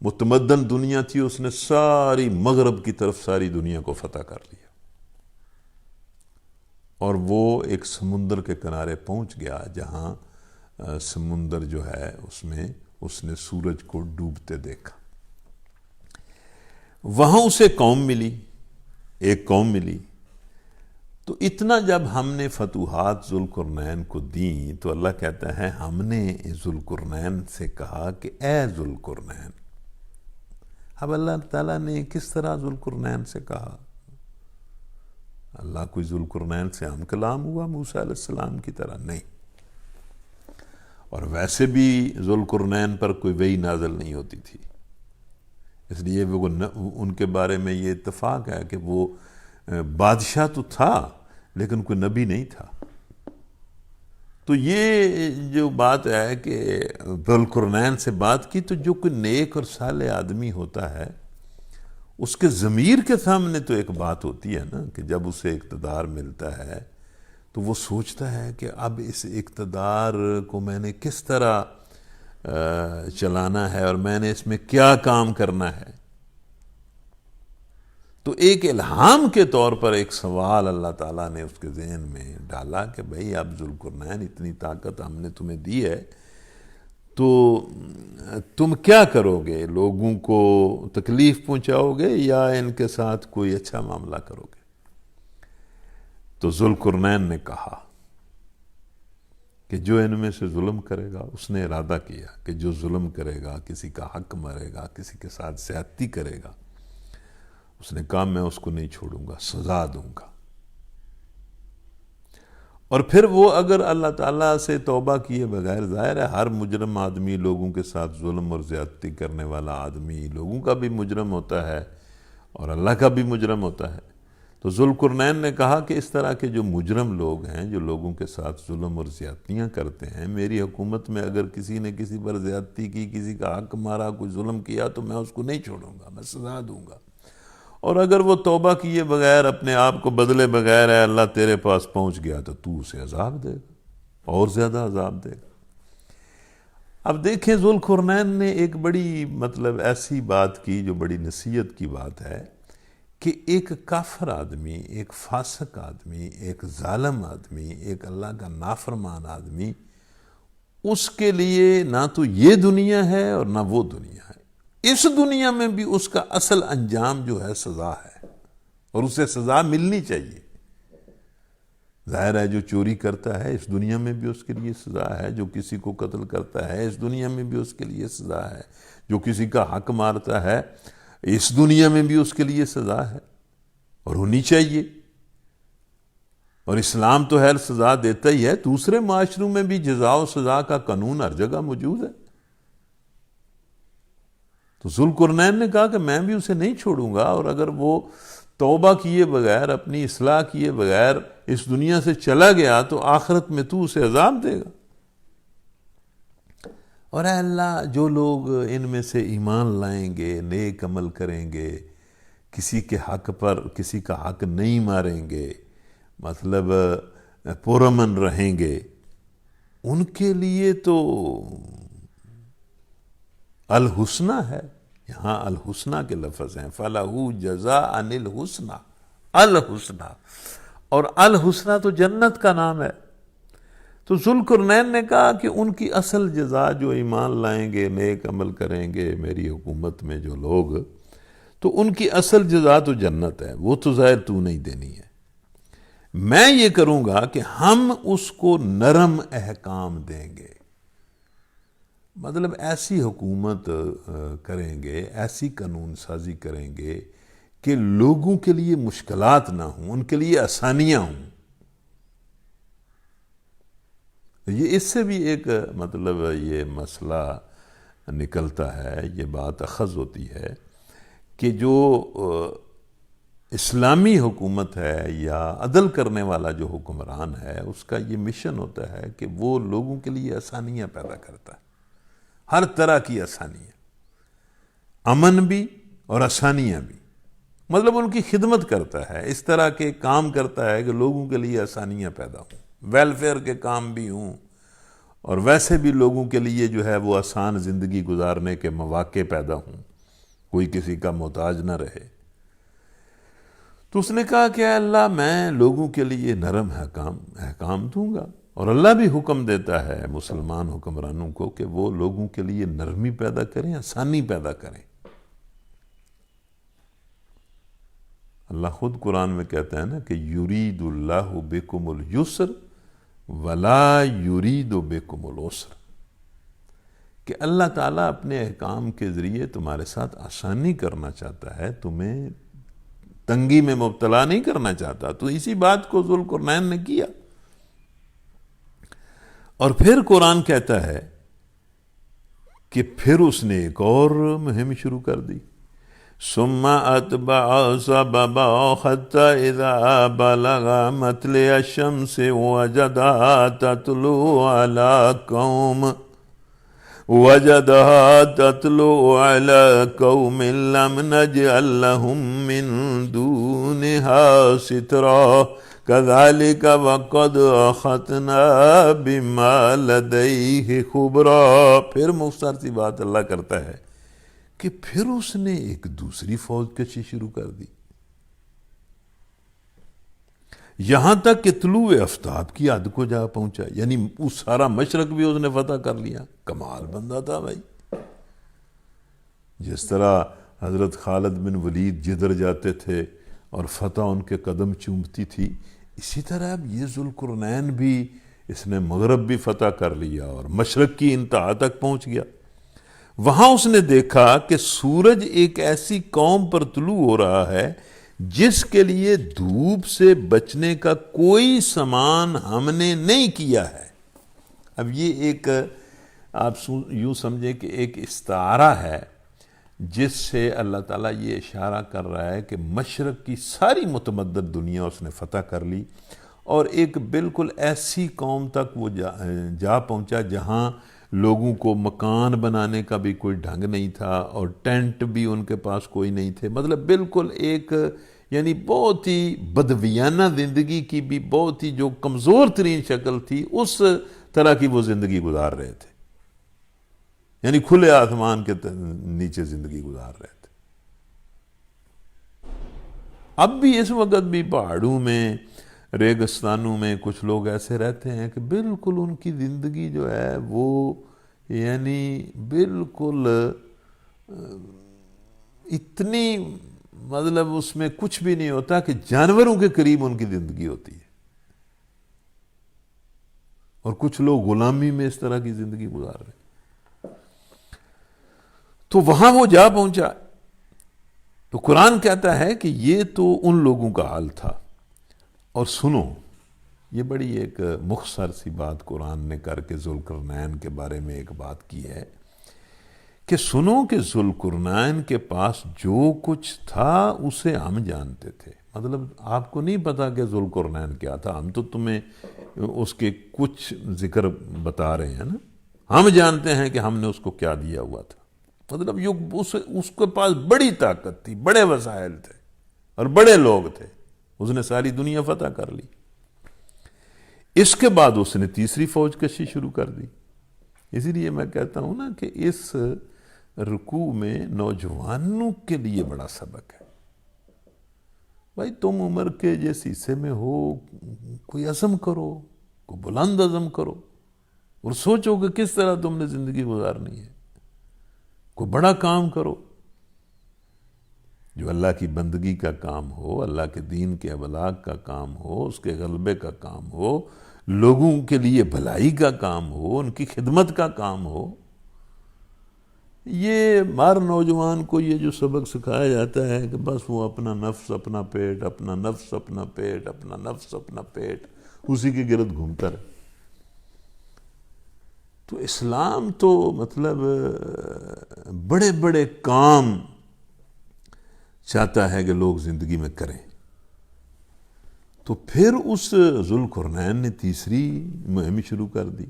متمدن دنیا تھی، اس نے ساری مغرب کی طرف ساری دنیا کو فتح کر لیا، اور وہ ایک سمندر کے کنارے پہنچ گیا جہاں سمندر جو ہے اس میں اس نے سورج کو ڈوبتے دیکھا۔ وہاں اسے قوم ملی، ایک قوم ملی۔ تو اتنا جب ہم نے فتوحات ذوالقرنین کو دیں تو اللہ کہتا ہے ہم نے ذوالقرنین سے کہا کہ اے ذوالقرنین۔ اب اللہ تعالیٰ نے کس طرح ذوالقرنین سے کہا؟ اللہ کوئی ذوالقرنین سے ہم کلام ہوا موسیٰ علیہ السلام کی طرح؟ نہیں۔ اور ویسے بھی ذوالقرنین پر کوئی وحی نازل نہیں ہوتی تھی، اس لیے وہ ان کے بارے میں یہ اتفاق ہے کہ وہ بادشاہ تو تھا لیکن کوئی نبی نہیں تھا۔ تو یہ جو بات ہے کہ ذوالقرنین سے بات کی، تو جو کوئی نیک اور صالح آدمی ہوتا ہے اس کے ضمیر کے سامنے تو ایک بات ہوتی ہے نا کہ جب اسے اقتدار ملتا ہے تو وہ سوچتا ہے کہ اب اس اقتدار کو میں نے کس طرح چلانا ہے اور میں نے اس میں کیا کام کرنا ہے۔ تو ایک الہام کے طور پر ایک سوال اللہ تعالیٰ نے اس کے ذہن میں ڈالا کہ بھئی اب ذوالقرنین اتنی طاقت ہم نے تمہیں دی ہے تو تم کیا کرو گے؟ لوگوں کو تکلیف پہنچاؤ گے یا ان کے ساتھ کوئی اچھا معاملہ کرو گے؟ تو ذوالقرنین نے کہا کہ جو ان میں سے ظلم کرے گا، اس نے ارادہ کیا کہ جو ظلم کرے گا، کسی کا حق مارے گا، کسی کے ساتھ زیادتی کرے گا، اس نے کہا میں اس کو نہیں چھوڑوں گا، سزا دوں گا۔ اور پھر وہ اگر اللہ تعالیٰ سے توبہ کیے بغیر، ظاہر ہے ہر مجرم آدمی، لوگوں کے ساتھ ظلم اور زیادتی کرنے والا آدمی لوگوں کا بھی مجرم ہوتا ہے اور اللہ کا بھی مجرم ہوتا ہے۔ تو ذوالقرنین نے کہا کہ اس طرح کے جو مجرم لوگ ہیں، جو لوگوں کے ساتھ ظلم اور زیادتیاں کرتے ہیں، میری حکومت میں اگر کسی نے کسی پر زیادتی کی، کسی کا حق مارا، کوئی ظلم کیا، تو میں اس کو نہیں چھوڑوں گا، میں سزا دوں گا۔ اور اگر وہ توبہ کیے بغیر، اپنے آپ کو بدلے بغیر ہے اللہ تیرے پاس پہنچ گیا تو تو اسے عذاب دے گا، اور زیادہ عذاب دے گا۔ اب دیکھیں ذوالقرنین نے ایک بڑی ایسی بات کی جو بڑی نصیحت کی بات ہے کہ ایک کافر آدمی، ایک فاسق آدمی، ایک ظالم آدمی، ایک اللہ کا نافرمان آدمی، اس کے لیے نہ تو یہ دنیا ہے اور نہ وہ دنیا ہے۔ اس دنیا میں بھی اس کا اصل انجام جو ہے سزا ہے، اور اسے سزا ملنی چاہیے۔ ظاہر ہے جو چوری کرتا ہے اس دنیا میں بھی اس کے لیے سزا ہے، جو کسی کو قتل کرتا ہے اس دنیا میں بھی اس کے لیے سزا ہے، جو کسی کا حق مارتا ہے اس دنیا میں بھی اس کے لیے سزا ہے، اور ہونی چاہیے۔ اور اسلام تو خیر سزا دیتا ہی ہے، دوسرے معاشروں میں بھی جزا و سزا کا قانون ہر جگہ موجود ہے۔ تو ذوالقرنین نے کہا کہ میں بھی اسے نہیں چھوڑوں گا، اور اگر وہ توبہ کیے بغیر، اپنی اصلاح کیے بغیر اس دنیا سے چلا گیا تو آخرت میں تو اسے عذاب دے گا۔ اور اے اللہ، جو لوگ ان میں سے ایمان لائیں گے، نیک عمل کریں گے، کسی کے حق پر کسی کا حق نہیں ماریں گے، مطلب پرامن رہیں گے، ان کے لیے تو الحسنہ ہے. یہاں الحسنہ کے لفظ ہیں، فَلَهُ جَزَاءً الْحُسْنَى، الحسنہ، اور الحسنہ تو جنت کا نام ہے. تو ذوالقرنین نے کہا کہ ان کی اصل جزا جو ایمان لائیں گے، نیک عمل کریں گے میری حکومت میں جو لوگ، تو ان کی اصل جزا تو جنت ہے، وہ تو ظاہر تو نہیں دینی ہے. میں یہ کروں گا کہ ہم اس کو نرم احکام دیں گے. مطلب ایسی حکومت کریں گے، ایسی قانون سازی کریں گے کہ لوگوں کے لیے مشکلات نہ ہوں، ان کے لیے آسانیاں ہوں. یہ اس سے بھی ایک مطلب یہ مسئلہ نکلتا ہے، یہ بات اخذ ہوتی ہے کہ جو اسلامی حکومت ہے یا عدل کرنے والا جو حکمران ہے، اس کا یہ مشن ہوتا ہے کہ وہ لوگوں کے لیے آسانیاں پیدا کرتا ہے، ہر طرح کی آسانیاں، امن بھی اور آسانیاں بھی. مطلب ان کی خدمت کرتا ہے، اس طرح کے کام کرتا ہے کہ لوگوں کے لیے آسانیاں پیدا ہوں، ویلفیئر کے کام بھی ہوں، اور ویسے بھی لوگوں کے لیے جو ہے وہ آسان زندگی گزارنے کے مواقع پیدا ہوں، کوئی کسی کا محتاج نہ رہے. تو اس نے کہا کہ اے اللہ میں لوگوں کے لیے نرم احکام دوں گا. اور اللہ بھی حکم دیتا ہے مسلمان حکمرانوں کو کہ وہ لوگوں کے لیے نرمی پیدا کریں، آسانی پیدا کریں. اللہ خود قرآن میں کہتا ہے نا کہ یرید اللہ بکم اليسر ولا یرید بکم العسر، کہ اللہ تعالیٰ اپنے احکام کے ذریعے تمہارے ساتھ آسانی کرنا چاہتا ہے، تمہیں تنگی میں مبتلا نہیں کرنا چاہتا. تو اسی بات کو ذوالقرنین نے کیا. اور پھر قرآن کہتا ہے کہ پھر اس نے ایک اور مہم شروع کر دی. ثم اتبع سببا حتى اذا بلغ مطلع الشمس وجدها تطلع على قوم لم نجعل لهم من دونها سترا كذلك وقد احطنا بما لديه خبرا. پھر مختصر سی بات اللہ کرتا ہے کہ پھر اس نے ایک دوسری فوج کشی شروع کر دی، یہاں تک کہ طلوع آفتاب کی حد کو جا پہنچا. یعنی اس سارا مشرق بھی اس نے فتح کر لیا. کمال بندہ تھا بھائی. جس طرح حضرت خالد بن ولید جدھر جاتے تھے اور فتح ان کے قدم چومتی تھی، اسی طرح اب یہ ذوالقرنین بھی، اس نے مغرب بھی فتح کر لیا اور مشرق کی انتہا تک پہنچ گیا. وہاں اس نے دیکھا کہ سورج ایک ایسی قوم پر طلوع ہو رہا ہے جس کے لیے دھوپ سے بچنے کا کوئی سامان ہم نے نہیں کیا ہے. اب یہ ایک آپ یوں سمجھیں کہ ایک استعارہ ہے جس سے اللہ تعالیٰ یہ اشارہ کر رہا ہے کہ مشرق کی ساری متمدد دنیا اس نے فتح کر لی، اور ایک بالکل ایسی قوم تک وہ جا پہنچا جہاں لوگوں کو مکان بنانے کا بھی کوئی ڈھنگ نہیں تھا اور ٹینٹ بھی ان کے پاس کوئی نہیں تھے. مطلب بالکل ایک یعنی بہت ہی بدویانہ زندگی کی بھی بہت ہی جو کمزور ترین شکل تھی، اس طرح کی وہ زندگی گزار رہے تھے. یعنی کھلے آسمان کے نیچے زندگی گزار رہے تھے. اب بھی اس وقت بھی پہاڑوں میں، ریگستانوں میں کچھ لوگ ایسے رہتے ہیں کہ بالکل ان کی زندگی جو ہے وہ یعنی بالکل اتنی مطلب اس میں کچھ بھی نہیں ہوتا کہ جانوروں کے قریب ان کی زندگی ہوتی ہے. اور کچھ لوگ غلامی میں اس طرح کی زندگی گزار رہے ہیں. تو وہاں وہ جا پہنچا. تو قرآن کہتا ہے کہ یہ تو ان لوگوں کا حال تھا. اور سنو، یہ بڑی ایک مختصر سی بات قرآن نے کر کے ذوالقرنین کے بارے میں ایک بات کی ہے کہ سنو کہ ذوالقرنین کے پاس جو کچھ تھا اسے ہم جانتے تھے. مطلب آپ کو نہیں پتا کہ ذوالقرنین کیا تھا، ہم تو تمہیں اس کے کچھ ذکر بتا رہے ہیں نا. ہم جانتے ہیں کہ ہم نے اس کو کیا دیا ہوا تھا. مطلب اس کے پاس بڑی طاقت تھی، بڑے وسائل تھے اور بڑے لوگ تھے. اس نے ساری دنیا فتح کر لی. اس کے بعد اس نے تیسری فوج کشی شروع کر دی. اسی لیے میں کہتا ہوں نا کہ اس رکوع میں نوجوانوں کے لیے بڑا سبق ہے. بھائی تم عمر کے جس حصے میں ہو، کوئی عزم کرو، کوئی بلند عزم کرو اور سوچو کہ کس طرح تم نے زندگی گزارنی ہے. کوئی بڑا کام کرو جو اللہ کی بندگی کا کام ہو، اللہ کے دین کے ابلاغ کا کام ہو، اس کے غلبے کا کام ہو، لوگوں کے لیے بھلائی کا کام ہو، ان کی خدمت کا کام ہو. یہ ہر نوجوان کو یہ جو سبق سکھایا جاتا ہے کہ بس وہ اپنا نفس اپنا پیٹ، اپنا نفس اپنا پیٹ، اپنا نفس اپنا پیٹ، اسی کے گرد گھومتا رہے. تو اسلام تو مطلب بڑے بڑے کام چاہتا ہے کہ لوگ زندگی میں کریں. تو پھر اس ذوالقرنین نے تیسری مہم شروع کر دی.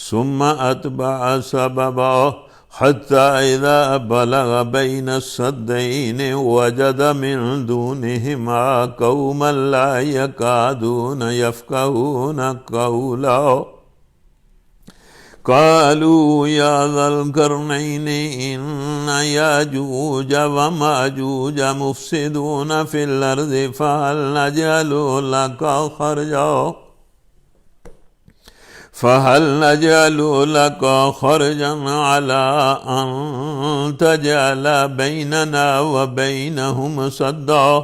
ثم اتبع سببا حتى اذا بلغ بين السدين وجد من دونهما قوما لا يكادون يفقهون قولا قالوا يا ذا القرنين إن ياجوج وماجوج مفسدون في الأرض فهل نجعل لك خرجا على أن تجعل بيننا وبينهم سدا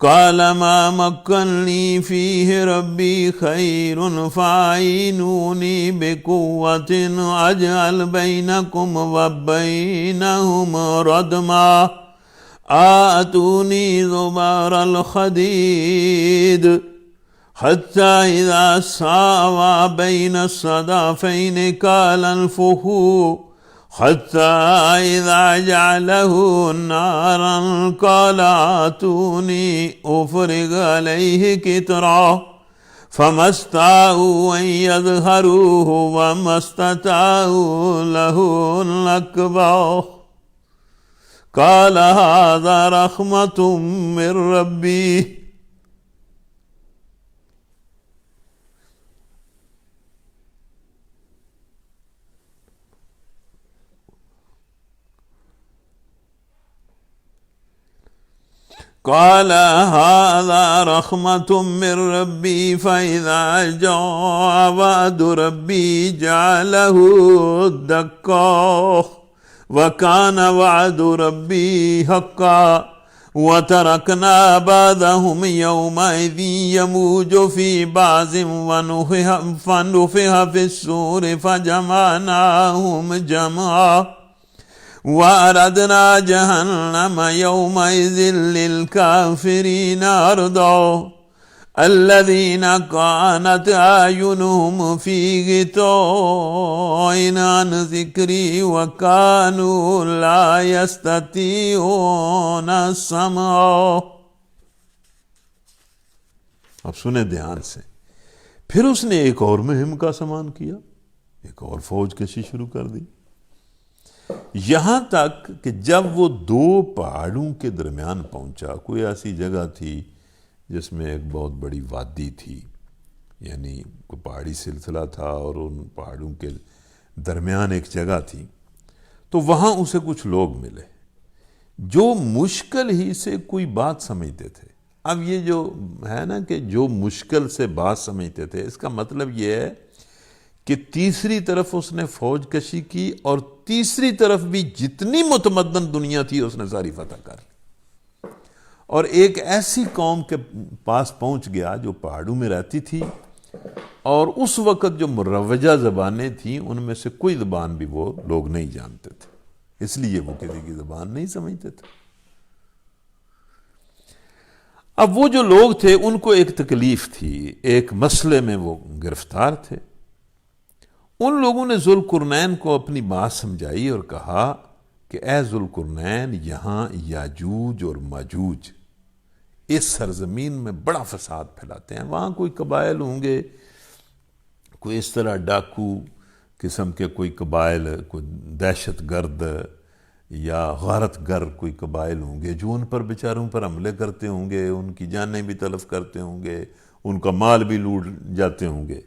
قال ما مكنني فيه ربي خير فاعينوني بقوة أجعل بينكم وبينهم ردما آتوني زبر الحديد حتى إذا ساوى بين الصدفين قال انفخوا حتى إذا جعله نارا قال آتوني أفرغ عليه قطرا فما استطاعوا أن يظهروه وما استطاعوا له نقبا قال هذا رحمة من ربي قال هذا رحمة من ربي فإذا جاء وعد ربي جعله دكا وكان وعد ربي حقا وتركنا بعضهم يومئذ يموج في بعض فنفخ في الصور فجمعناهم جمعا وأردنا جهنم يومئذ للكافرين عرضا الذين كانت أعينهم في غطاء عن ذكري وكانوا لا يستطيعون السمع. اب سنیں دھیان سے. پھر اس نے ایک اور مہم کا سامان کیا، ایک اور فوج کشی شروع کر دی، یہاں تک کہ جب وہ دو پہاڑوں کے درمیان پہنچا. کوئی ایسی جگہ تھی جس میں ایک بہت بڑی وادی تھی، یعنی کوئی پہاڑی سلسلہ تھا اور ان پہاڑوں کے درمیان ایک جگہ تھی. تو وہاں اسے کچھ لوگ ملے جو مشکل ہی سے کوئی بات سمجھتے تھے. اب یہ جو ہے نا کہ جو مشکل سے بات سمجھتے تھے، اس کا مطلب یہ ہے کہ تیسری طرف اس نے فوج کشی کی اور تیسری طرف بھی جتنی متمدن دنیا تھی اس نے ساری فتح کر لی، اور ایک ایسی قوم کے پاس پہنچ گیا جو پہاڑوں میں رہتی تھی، اور اس وقت جو مروجہ زبانیں تھیں ان میں سے کوئی زبان بھی وہ لوگ نہیں جانتے تھے، اس لیے وہ کسی کی زبان نہیں سمجھتے تھے. اب وہ جو لوگ تھے ان کو ایک تکلیف تھی، ایک مسئلے میں وہ گرفتار تھے. ان لوگوں نے ذوالقرنین کو اپنی بات سمجھائی اور کہا کہ اے ذوالقرنین، یہاں یاجوج اور ماجوج اس سرزمین میں بڑا فساد پھیلاتے ہیں. وہاں کوئی قبائل ہوں گے، کوئی اس طرح ڈاکو قسم کے کوئی قبائل، کوئی دہشت گرد یا غارت گر کوئی قبائل ہوں گے جو ان پر بیچاروں پر حملے کرتے ہوں گے، ان کی جانیں بھی تلف کرتے ہوں گے، ان کا مال بھی لوٹ جاتے ہوں گے.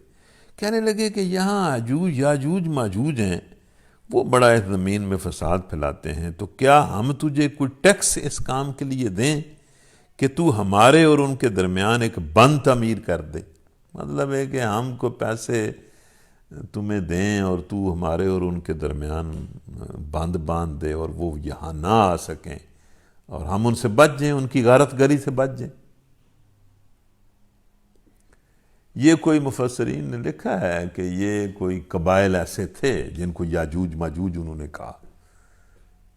کہنے لگے کہ یہاں یاجوج ماجوج ہیں، وہ بڑا اس زمین میں فساد پھیلاتے ہیں، تو کیا ہم تجھے کوئی ٹیکس اس کام کے لیے دیں کہ تو ہمارے اور ان کے درمیان ایک بند تعمیر کر دے. مطلب ہے کہ ہم کو پیسے تمہیں دیں اور تو ہمارے اور ان کے درمیان بند باندھ دے اور وہ یہاں نہ آ سکیں اور ہم ان سے بچ جائیں، ان کی غارت گری سے بچ جائیں. یہ کوئی مفسرین نے لکھا ہے کہ یہ کوئی قبائل ایسے تھے جن کو یاجوج ماجوج انہوں نے کہا،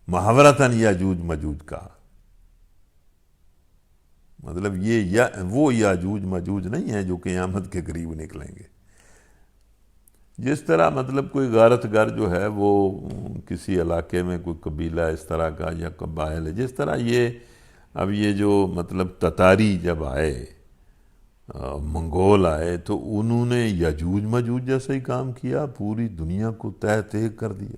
محاورتاً یاجوج ماجوج کہا. مطلب یہ وہ یاجوج ماجوج نہیں ہیں جو قیامت کے قریب نکلیں گے. جس طرح مطلب کوئی غارت گر جو ہے وہ کسی علاقے میں کوئی قبیلہ اس طرح کا یا قبائل ہے، جس طرح یہ جو مطلب تتاری جب آئے، منگول آئے، تو انہوں نے یاجوج ماجوج جیسا ہی کام کیا، پوری دنیا کو تہہ تہہ کر دیا.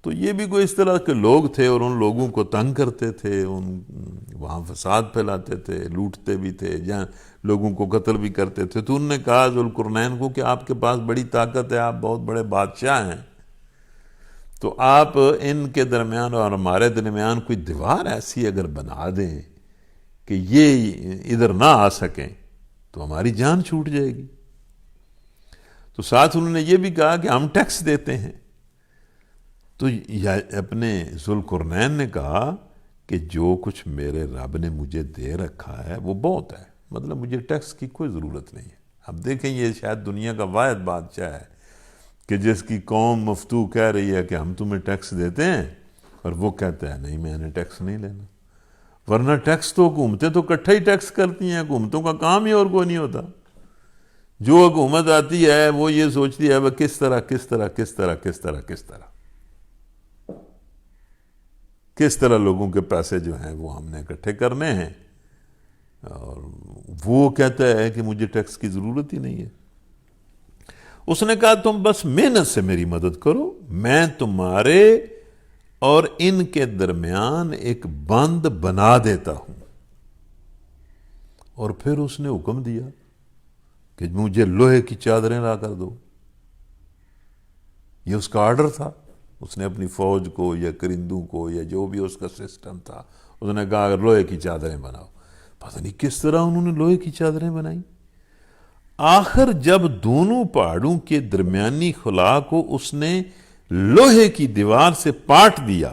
تو یہ بھی کوئی اس طرح کے لوگ تھے اور ان لوگوں کو تنگ کرتے تھے، وہاں فساد پھیلاتے تھے، لوٹتے بھی تھے، جہاں لوگوں کو قتل بھی کرتے تھے. تو انہوں نے کہا ذوالقرنین کو کہ آپ کے پاس بڑی طاقت ہے، آپ بہت بڑے بادشاہ ہیں، تو آپ ان کے درمیان اور ہمارے درمیان کوئی دیوار ایسی اگر بنا دیں کہ یہ ادھر نہ آ سکیں تو ہماری جان چھوٹ جائے گی. تو ساتھ انہوں نے یہ بھی کہا کہ ہم ٹیکس دیتے ہیں. تو اپنے ذوالقرنین نے کہا کہ جو کچھ میرے رب نے مجھے دے رکھا ہے وہ بہت ہے، مطلب مجھے ٹیکس کی کوئی ضرورت نہیں ہے. اب دیکھیں یہ شاید دنیا کا واحد بادشاہ ہے کہ جس کی قوم مفتو کہہ رہی ہے کہ ہم تمہیں ٹیکس دیتے ہیں اور وہ کہتا ہے نہیں میں نے ٹیکس نہیں لینا. ورنہ ٹیکس تو حکومتیں تو اکٹھا ہی ٹیکس کرتی ہیں، حکومتوں کا کام ہی اور کوئی نہیں ہوتا. جو حکومت آتی ہے وہ یہ سوچتی ہے وہ کس طرح لوگوں کے پیسے جو ہیں وہ ہم نے اکٹھے کرنے ہیں، اور وہ کہتا ہے کہ مجھے ٹیکس کی ضرورت ہی نہیں ہے. اس نے کہا تم بس محنت سے میری مدد کرو، میں تمہارے اور ان کے درمیان ایک بند بنا دیتا ہوں. اور پھر اس نے حکم دیا کہ مجھے لوہے کی چادریں لا کر دو. یہ اس کا آرڈر تھا. اس نے اپنی فوج کو یا کرندوں کو یا جو بھی اس کا سسٹم تھا، اس نے کہا اگر لوہے کی چادریں بناؤ. پتہ نہیں کس طرح انہوں نے لوہے کی چادریں بنائیں. آخر جب دونوں پہاڑوں کے درمیانی خلا کو اس نے لوہے کی دیوار سے پاٹ دیا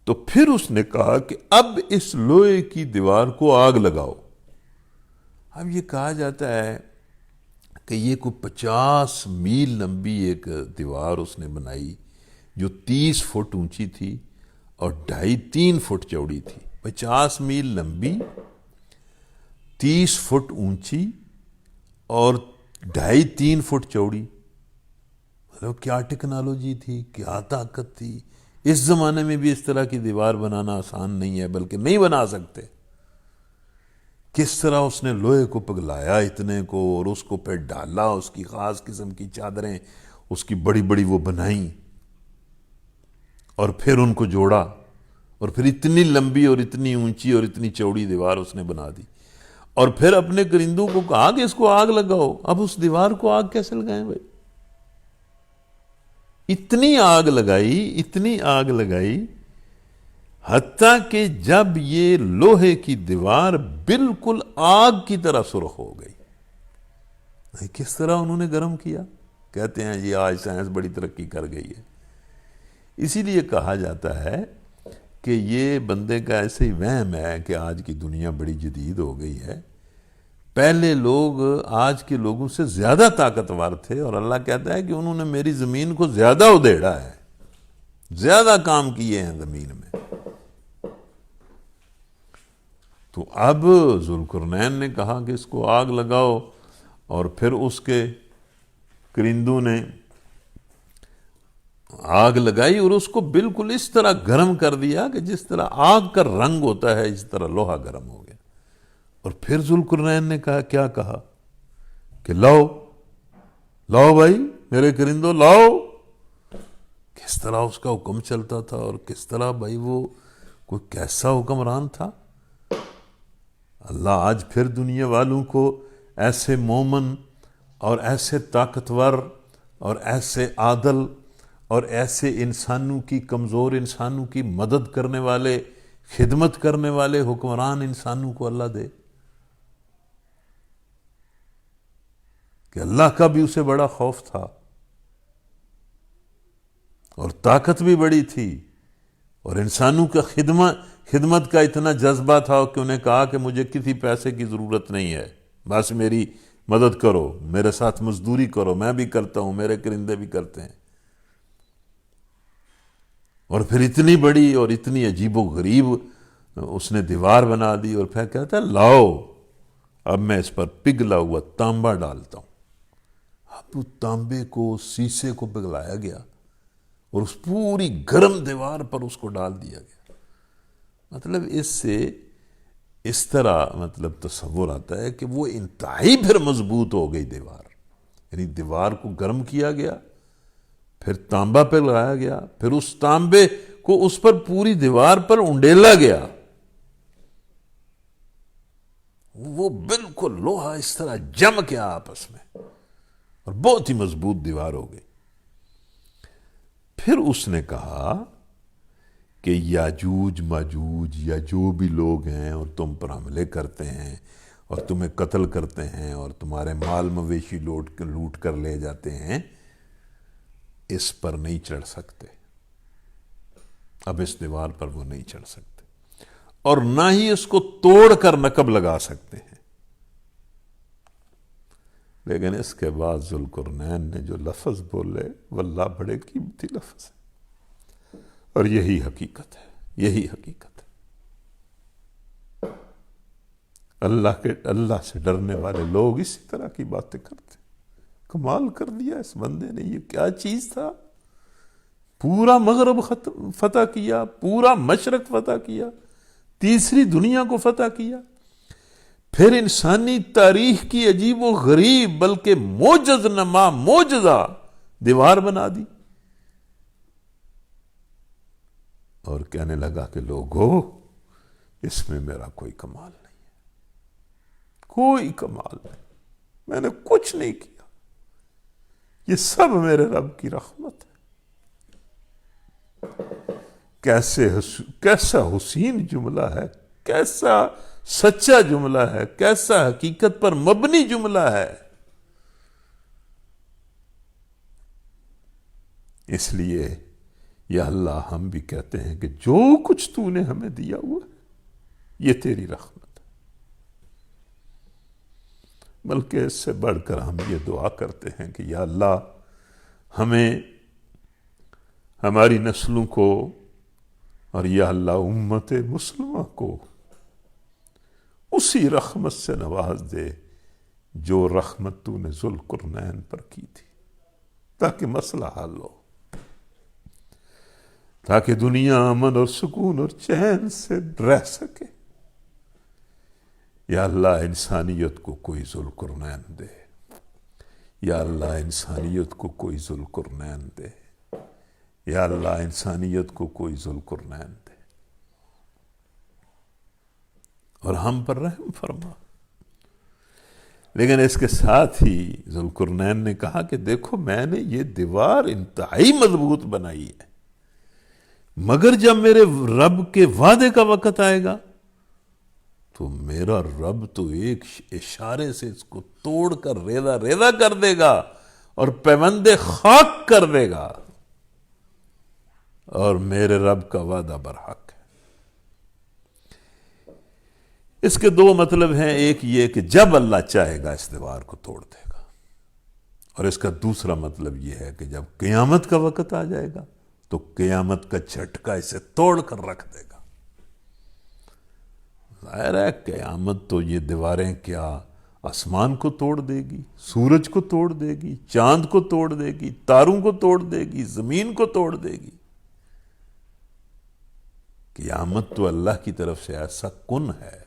تو پھر اس نے کہا کہ اب اس لوہے کی دیوار کو آگ لگاؤ. اب یہ کہا جاتا ہے کہ یہ کوئی 50 میل لمبی ایک دیوار اس نے بنائی جو 30 فٹ اونچی تھی اور 2.5-3 فٹ چوڑی تھی. 50 میل لمبی، 30 فٹ اونچی اور 2.5-3 فٹ چوڑی. مطلب کیا ٹیکنالوجی تھی، کیا طاقت تھی. اس زمانے میں بھی اس طرح کی دیوار بنانا آسان نہیں ہے، بلکہ نہیں بنا سکتے. کس طرح اس نے لوہے کو پگھلایا اتنے کو اور اس کو پہ ڈالا، اس کی خاص قسم کی چادریں اس کی بڑی بڑی وہ بنائیں اور پھر ان کو جوڑا، اور پھر اتنی لمبی اور اتنی اونچی اور اتنی چوڑی دیوار اس نے بنا دی. اور پھر اپنے کرندوں کو کہا کہ اس کو آگ لگاؤ. اب اس دیوار کو آگ کیسے لگائیں بھائی؟ اتنی آگ لگائی حتیٰ کہ جب یہ لوہے کی دیوار بالکل آگ کی طرح سرخ ہو گئی. کس طرح انہوں نے گرم کیا؟ کہتے ہیں یہ آج سائنس بڑی ترقی کر گئی ہے. اسی لیے کہا جاتا ہے کہ یہ بندے کا ایسے ہی وہم ہے کہ آج کی دنیا بڑی جدید ہو گئی ہے. پہلے لوگ آج کے لوگوں سے زیادہ طاقتور تھے اور اللہ کہتا ہے کہ انہوں نے میری زمین کو زیادہ ادھیڑا ہے، زیادہ کام کیے ہیں زمین میں. تو اب ذوالقرنین نے کہا کہ اس کو آگ لگاؤ، اور پھر اس کے کرندوں نے آگ لگائی اور اس کو بالکل اس طرح گرم کر دیا کہ جس طرح آگ کا رنگ ہوتا ہے اس طرح لوہا گرم ہو گیا. اور پھر ذوالقرنین نے کیا کہا کہ لاؤ بھائی میرے کرندوں لاؤ. کس طرح اس کا حکم چلتا تھا اور کس طرح بھائی وہ کوئی کیسا حکمران تھا. اللہ آج پھر دنیا والوں کو ایسے مومن اور ایسے طاقتور اور ایسے عادل اور ایسے انسانوں کی کمزور انسانوں کی مدد کرنے والے خدمت کرنے والے حکمران انسانوں کو اللہ دے کہ اللہ کا بھی اسے بڑا خوف تھا اور طاقت بھی بڑی تھی اور انسانوں کا خدمت کا اتنا جذبہ تھا کہ انہیں کہا کہ مجھے کسی پیسے کی ضرورت نہیں ہے، بس میری مدد کرو، میرے ساتھ مزدوری کرو، میں بھی کرتا ہوں، میرے کرندے بھی کرتے ہیں۔ اور پھر اتنی بڑی اور اتنی عجیب و غریب اس نے دیوار بنا دی اور پھر کہتا ہے لاؤ اب میں اس پر پگھلا ہوا تانبا ڈالتا ہوں۔ اب تانبے کو سیسے کو پگھلایا گیا اور اس پوری گرم دیوار پر اس کو ڈال دیا گیا۔ مطلب اس سے اس طرح مطلب تصور آتا ہے کہ وہ انتہائی پھر مضبوط ہو گئی دیوار، یعنی دیوار کو گرم کیا گیا، پھر تانبا پہ لگایا گیا، پھر اس تانبے کو اس پر پوری دیوار پر انڈیلا گیا، وہ بالکل لوہا اس طرح جم گیا آپس میں اور بہت ہی مضبوط دیوار ہو گئی۔ پھر اس نے کہا کہ یاجوج ماجوج یا جو بھی لوگ ہیں اور تم پر حملے کرتے ہیں اور تمہیں قتل کرتے ہیں اور تمہارے مال مویشی لوٹ کر لے جاتے ہیں، اس پر نہیں چڑھ سکتے، اب اس دیوار پر وہ نہیں چڑھ سکتے اور نہ ہی اس کو توڑ کر نقب لگا سکتے ہیں۔ لیکن اس کے بعد ذوالقرنین نے جو لفظ بولے واللہ بڑے قیمتی لفظ ہے، اور یہی حقیقت ہے، یہی حقیقت ہے۔ اللہ سے ڈرنے والے لوگ اسی طرح کی باتیں کرتے ہیں۔ کمال کر دیا اس بندے نے، یہ کیا چیز تھا؟ پورا مغرب فتح کیا، پورا مشرق فتح کیا، تیسری دنیا کو فتح کیا، پھر انسانی تاریخ کی عجیب و غریب بلکہ معجز نما معجزہ دیوار بنا دی، اور کہنے لگا کہ لوگو اس میں میرا کوئی کمال نہیں ہے، کوئی کمال نہیں، میں نے کچھ نہیں کیا، یہ سب میرے رب کی رحمت ہے۔ کیسا حسین جملہ ہے، کیسا سچا جملہ ہے، کیسا حقیقت پر مبنی جملہ ہے۔ اس لیے یا اللہ ہم بھی کہتے ہیں کہ جو کچھ تو نے ہمیں دیا ہوا ہے یہ تیری رحمت ہے، بلکہ اس سے بڑھ کر ہم یہ دعا کرتے ہیں کہ یا اللہ ہمیں، ہماری نسلوں کو، اور یا اللہ امت مسلمہ کو اسی رحمت سے نواز دے جو رحمت تو نے ذوالقرنین پر کی تھی، تاکہ مسئلہ حل ہو، تاکہ دنیا امن اور سکون اور چین سے رہ سکے۔ یا اللہ انسانیت کو کوئی ذوالقرنین دے، یا اللہ انسانیت کو کوئی ذوالقرنین دے، یا اللہ انسانیت کو کوئی ذوالقرنین دے، اور ہم پر رحم فرما۔ لیکن اس کے ساتھ ہی ذوالقرنین نے کہا کہ دیکھو میں نے یہ دیوار انتہائی مضبوط بنائی ہے، مگر جب میرے رب کے وعدے کا وقت آئے گا تو میرا رب تو ایک اشارے سے اس کو توڑ کر ریزہ ریزہ کر دے گا اور پیوند خاک کر دے گا، اور میرے رب کا وعدہ برحق ہے۔ اس کے دو مطلب ہیں، ایک یہ کہ جب اللہ چاہے گا اس دیوار کو توڑ دے گا، اور اس کا دوسرا مطلب یہ ہے کہ جب قیامت کا وقت آ جائے گا تو قیامت کا جھٹکا اسے توڑ کر رکھ دے گا۔ ظاہر ہے قیامت تو یہ دیواریں کیا آسمان کو توڑ دے گی، سورج کو توڑ دے گی، چاند کو توڑ دے گی، تاروں کو توڑ دے گی، زمین کو توڑ دے گی۔ قیامت تو اللہ کی طرف سے ایسا کن ہے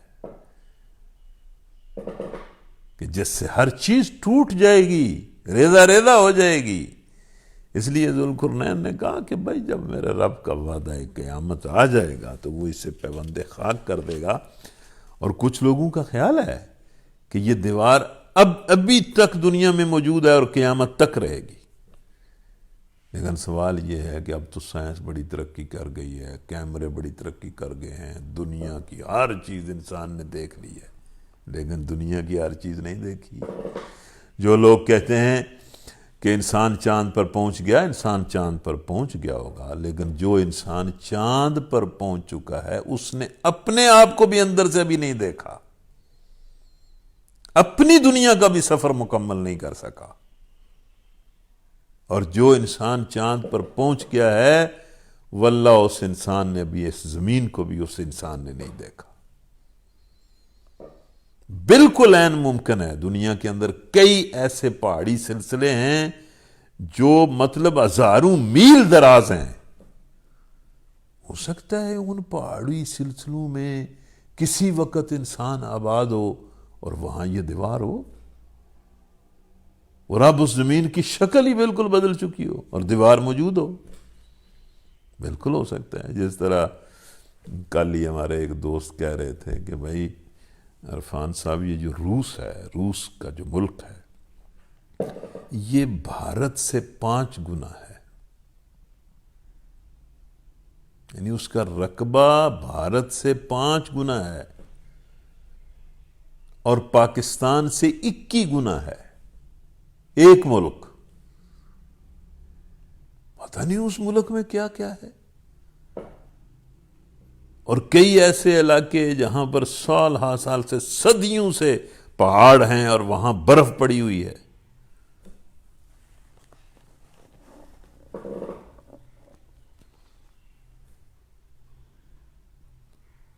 کہ جس سے ہر چیز ٹوٹ جائے گی، ریزہ ریزہ ہو جائے گی۔ اس لیے ذوالقرنین نے کہا کہ بھائی جب میرے رب کا وعدہ قیامت آ جائے گا تو وہ اسے پیوند خاک کر دے گا، اور کچھ لوگوں کا خیال ہے کہ یہ دیوار ابھی تک دنیا میں موجود ہے اور قیامت تک رہے گی. لیکن سوال یہ ہے کہ اب تو سائنس بڑی ترقی کر گئی ہے، کیمرے بڑی ترقی کر گئے ہیں، دنیا کی ہر چیز انسان نے دیکھ لی ہے، لیکن دنیا کی ہر چیز نہیں دیکھی. جو لوگ کہتے ہیں کہ انسان چاند پر پہنچ گیا، انسان چاند پر پہنچ گیا ہوگا، لیکن جو انسان چاند پر پہنچ چکا ہے اس نے اپنے آپ کو بھی اندر سے بھی نہیں دیکھا، اپنی دنیا کا بھی سفر مکمل نہیں کر سکا. اور جو انسان چاند پر پہنچ گیا ہے واللہ اس انسان نے ابھی اس زمین کو بھی اس انسان نے نہیں دیکھا. بالکل عین ممکن ہے، دنیا کے اندر کئی ایسے پہاڑی سلسلے ہیں جو مطلب ہزاروں میل دراز ہیں. ہو سکتا ہے ان پہاڑی سلسلوں میں کسی وقت انسان آباد ہو اور وہاں یہ دیوار ہو اور اب اس زمین کی شکل ہی بالکل بدل چکی ہو اور دیوار موجود ہو. بالکل ہو سکتا ہے. جس طرح کل ہی ہمارے ایک دوست کہہ رہے تھے کہ بھائی عرفان صاحب یہ جو روس ہے، روس کا جو ملک ہے یہ بھارت سے 5 گنا ہے، یعنی اس کا رقبہ بھارت سے 5 گنا ہے اور پاکستان سے 21 گنا ہے. ایک ملک. پتہ نہیں اس ملک میں کیا کیا ہے. اور کئی ایسے علاقے جہاں پر سال ہا سال سے صدیوں سے پہاڑ ہیں اور وہاں برف پڑی ہوئی ہے.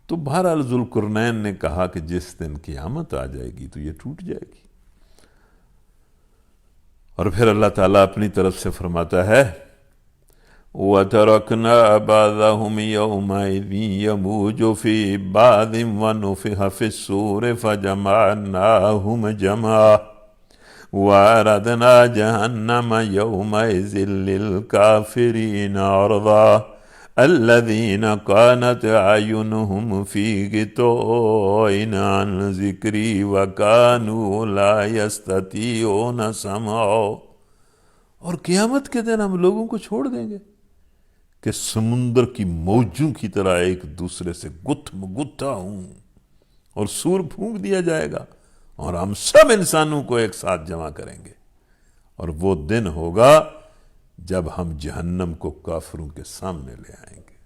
تو بہرحال ذوالقرنین نے کہا کہ جس دن قیامت آ جائے گی تو یہ ٹوٹ جائے گی. اور پھر اللہ تعالیٰ اپنی طرف سے فرماتا ہے وَتَرَكْنَا بَعْضَهُمْ يَوْمَئِذٍ يَمُوجُ فِي بَعْضٍ وَنُفِخَ فِي الصُّورِ فَجَمَعْنَاهُمْ جَمْعًا وَأَعْرَضْنَا جَهَنَّمَ يَوْمَئِذٍ لِلْكَافِرِينَ عَرْضًا الَّذِينَ كَانَتْ أَعْيُنُهُمْ فِي غِطَاءٍ عَنْ ذِكْرِي وَكَانُوا لَا يَسْتَطِيعُونَ سَمْعًا. اور قیامت کے دن ہم لوگوں کو چھوڑ دیں گے کہ سمندر کی موجوں کی طرح ایک دوسرے سے گتھ مگتھا ہوں اور سور پھونک دیا جائے گا اور ہم سب انسانوں کو ایک ساتھ جمع کریں گے. اور وہ دن ہوگا جب ہم جہنم کو کافروں کے سامنے لے آئیں گے،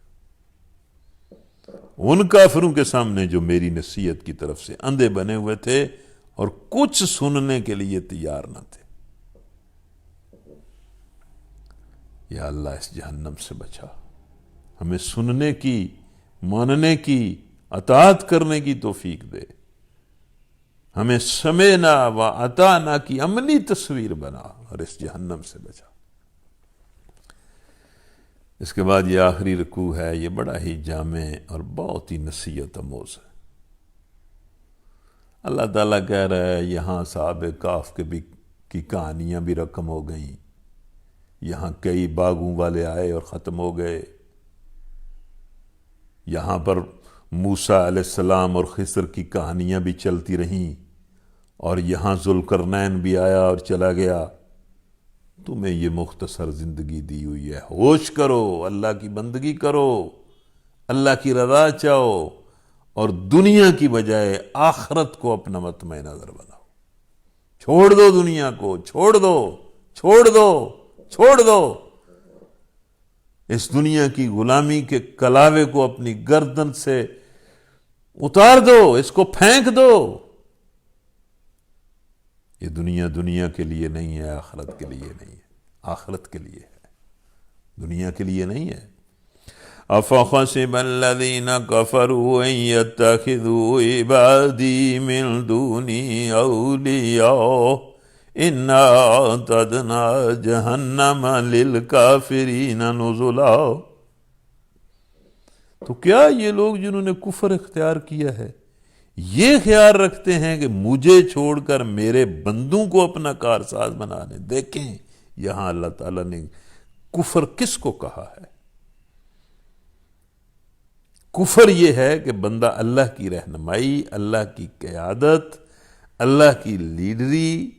ان کافروں کے سامنے جو میری نصیحت کی طرف سے اندھے بنے ہوئے تھے اور کچھ سننے کے لیے تیار نہ تھے. یا اللہ اس جہنم سے بچا، ہمیں سننے کی، ماننے کی، اطاعت کرنے کی توفیق دے، ہمیں سمعنا و اطعنا کی عملی تصویر بنا اور اس جہنم سے بچا. اس کے بعد یہ آخری رکوع ہے، یہ بڑا ہی جامع اور بہت ہی نصیحت آموز ہے. اللہ تعالیٰ کہہ رہا ہے یہاں صحاب کہف کی کہانیاں بھی رقم ہو گئیں، یہاں کئی باغوں والے آئے اور ختم ہو گئے، یہاں پر موسیٰ علیہ السلام اور خضر کی کہانیاں بھی چلتی رہیں، اور یہاں ذوالقرنین بھی آیا اور چلا گیا. تمہیں یہ مختصر زندگی دی ہوئی ہے، ہوش کرو، اللہ کی بندگی کرو، اللہ کی رضا چاہو اور دنیا کی بجائے آخرت کو اپنا مطمع نظر بناؤ. چھوڑ دو دنیا کو، چھوڑ دو، چھوڑ دو، چھوڑ دو. اس دنیا کی غلامی کے کلاوے کو اپنی گردن سے اتار دو، اس کو پھینک دو. یہ دنیا کے لیے نہیں ہے، آخرت کے لیے نہیں ہے، آخرت کے لیے ہے، دنیا کے لیے نہیں ہے. أَفَحَسِبَ الَّذِينَ كَفَرُوا أَن يَتَّخِذُوا عِبَادِي مِن دُونِي أَوْلِيَاءَ إِنَّا أَعْتَدْنَا جَهَنَّمَ لِلْكَافِرِينَ نُزُلًا. تو کیا یہ لوگ جنہوں نے کفر اختیار کیا ہے یہ خیال رکھتے ہیں کہ مجھے چھوڑ کر میرے بندوں کو اپنا کارساز بنا لیں؟ دیکھیں یہاں اللہ تعالیٰ نے کفر کس کو کہا ہے. کفر یہ ہے کہ بندہ اللہ کی رہنمائی، اللہ کی قیادت، اللہ کی لیڈری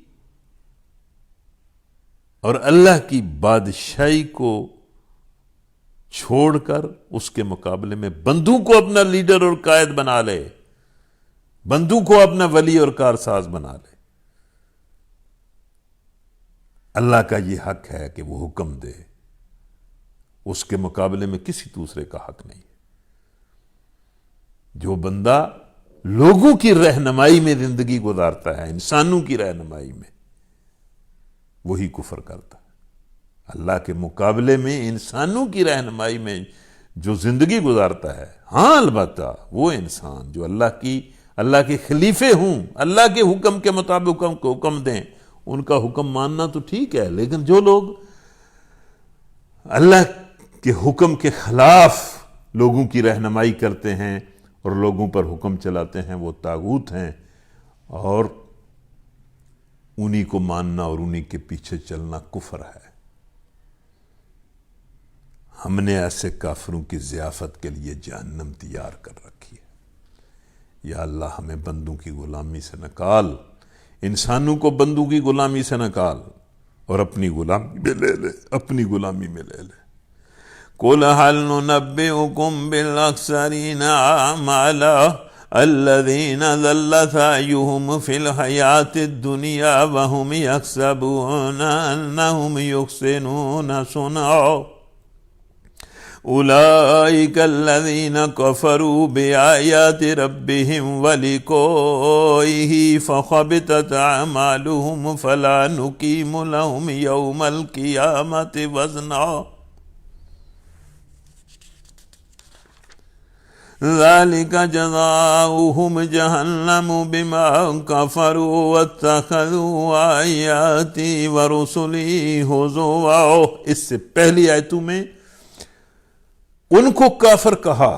اور اللہ کی بادشاہی کو چھوڑ کر اس کے مقابلے میں بندوں کو اپنا لیڈر اور قائد بنا لے، بندوں کو اپنا ولی اور کارساز بنا لے۔ اللہ کا یہ حق ہے کہ وہ حکم دے، اس کے مقابلے میں کسی دوسرے کا حق نہیں ہے۔ جو بندہ لوگوں کی رہنمائی میں زندگی گزارتا ہے، انسانوں کی رہنمائی میں، وہی کفر کرتا ہے۔ اللہ کے مقابلے میں انسانوں کی رہنمائی میں جو زندگی گزارتا ہے، ہاں البتہ وہ انسان جو اللہ کے خلیفے ہوں، اللہ کے حکم کے مطابق حکم دیں، ان کا حکم ماننا تو ٹھیک ہے، لیکن جو لوگ اللہ کے حکم کے خلاف لوگوں کی رہنمائی کرتے ہیں اور لوگوں پر حکم چلاتے ہیں، وہ طاغوت ہیں، اور انہی کو ماننا اور انہی کے پیچھے چلنا کفر ہے۔ ہم نے ایسے کافروں کی ضیافت کے لیے جہنم تیار کر رکھی ہے۔ یا اللہ ہمیں بندوں کی غلامی سے نکال، انسانوں کو بندوں کی غلامی سے نکال اور اپنی غلامی میں لے لے، اپنی غلامی میں لے لے۔ قُلْ هَلْ نُنَبِّئُكُمْ بِالْأَخْسَرِينَ أَعْمَالًا الَّذِينَ ضَلَّ سَعْيُهُمْ فِي الْحَيَاةِ الدُّنْيَا وَهُمْ يَحْسَبُونَ أَنَّهُمْ يُحْسِنُونَ صُنْعًا أُولَئِكَ الَّذِينَ كَفَرُوا بِآيَاتِ رَبِّهِمْ وَلِقَائِهِ فَحَبِطَتْ أَعْمَالُهُمْ فَلَا نُقِيمُ لَهُمْ يَوْمَ الْقِيَامَةِ وَزْنًا ذَلِكَ جَزَاؤُهُمْ جَهَنَّمُ بِمَا كَفَرُوا وَاتَّخَذُوا آيَاتِي وَرُسُلِي هُزُوًا۔ اس سے پہلی آیتوں میں ان کو کافر کہا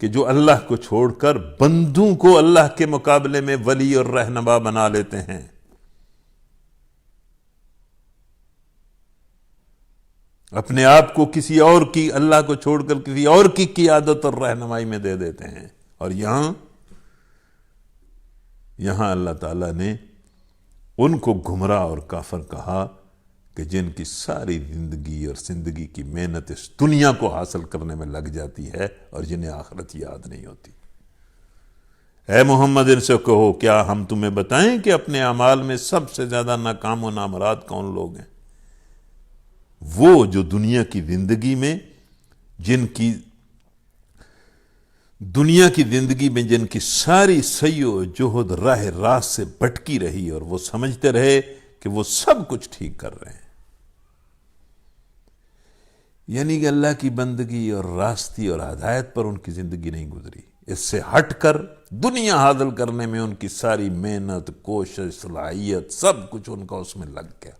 کہ جو اللہ کو چھوڑ کر بندوں کو اللہ کے مقابلے میں ولی اور رہنما بنا لیتے ہیں۔ اپنے آپ کو کسی اور کی، اللہ کو چھوڑ کر کسی اور کی قیادت اور رہنمائی میں دے دیتے ہیں۔ اور یہاں اللہ تعالیٰ نے ان کو گمراہ اور کافر کہا کہ جن کی ساری زندگی اور زندگی کی محنت اس دنیا کو حاصل کرنے میں لگ جاتی ہے اور جنہیں آخرت یاد نہیں ہوتی۔ اے محمد ان سے کہو، کیا ہم تمہیں بتائیں کہ اپنے اعمال میں سب سے زیادہ ناکام و نامراد کون لوگ ہیں؟ وہ جو دنیا کی زندگی میں جن کی ساری سعی و جہد راہ راست سے بھٹکی رہی اور وہ سمجھتے رہے کہ وہ سب کچھ ٹھیک کر رہے ہیں، یعنی کہ اللہ کی بندگی اور راستی اور ہدایت پر ان کی زندگی نہیں گزری۔ اس سے ہٹ کر دنیا حاصل کرنے میں ان کی ساری محنت، کوشش، صلاحیت، سب کچھ ان کا اس میں لگ گیا۔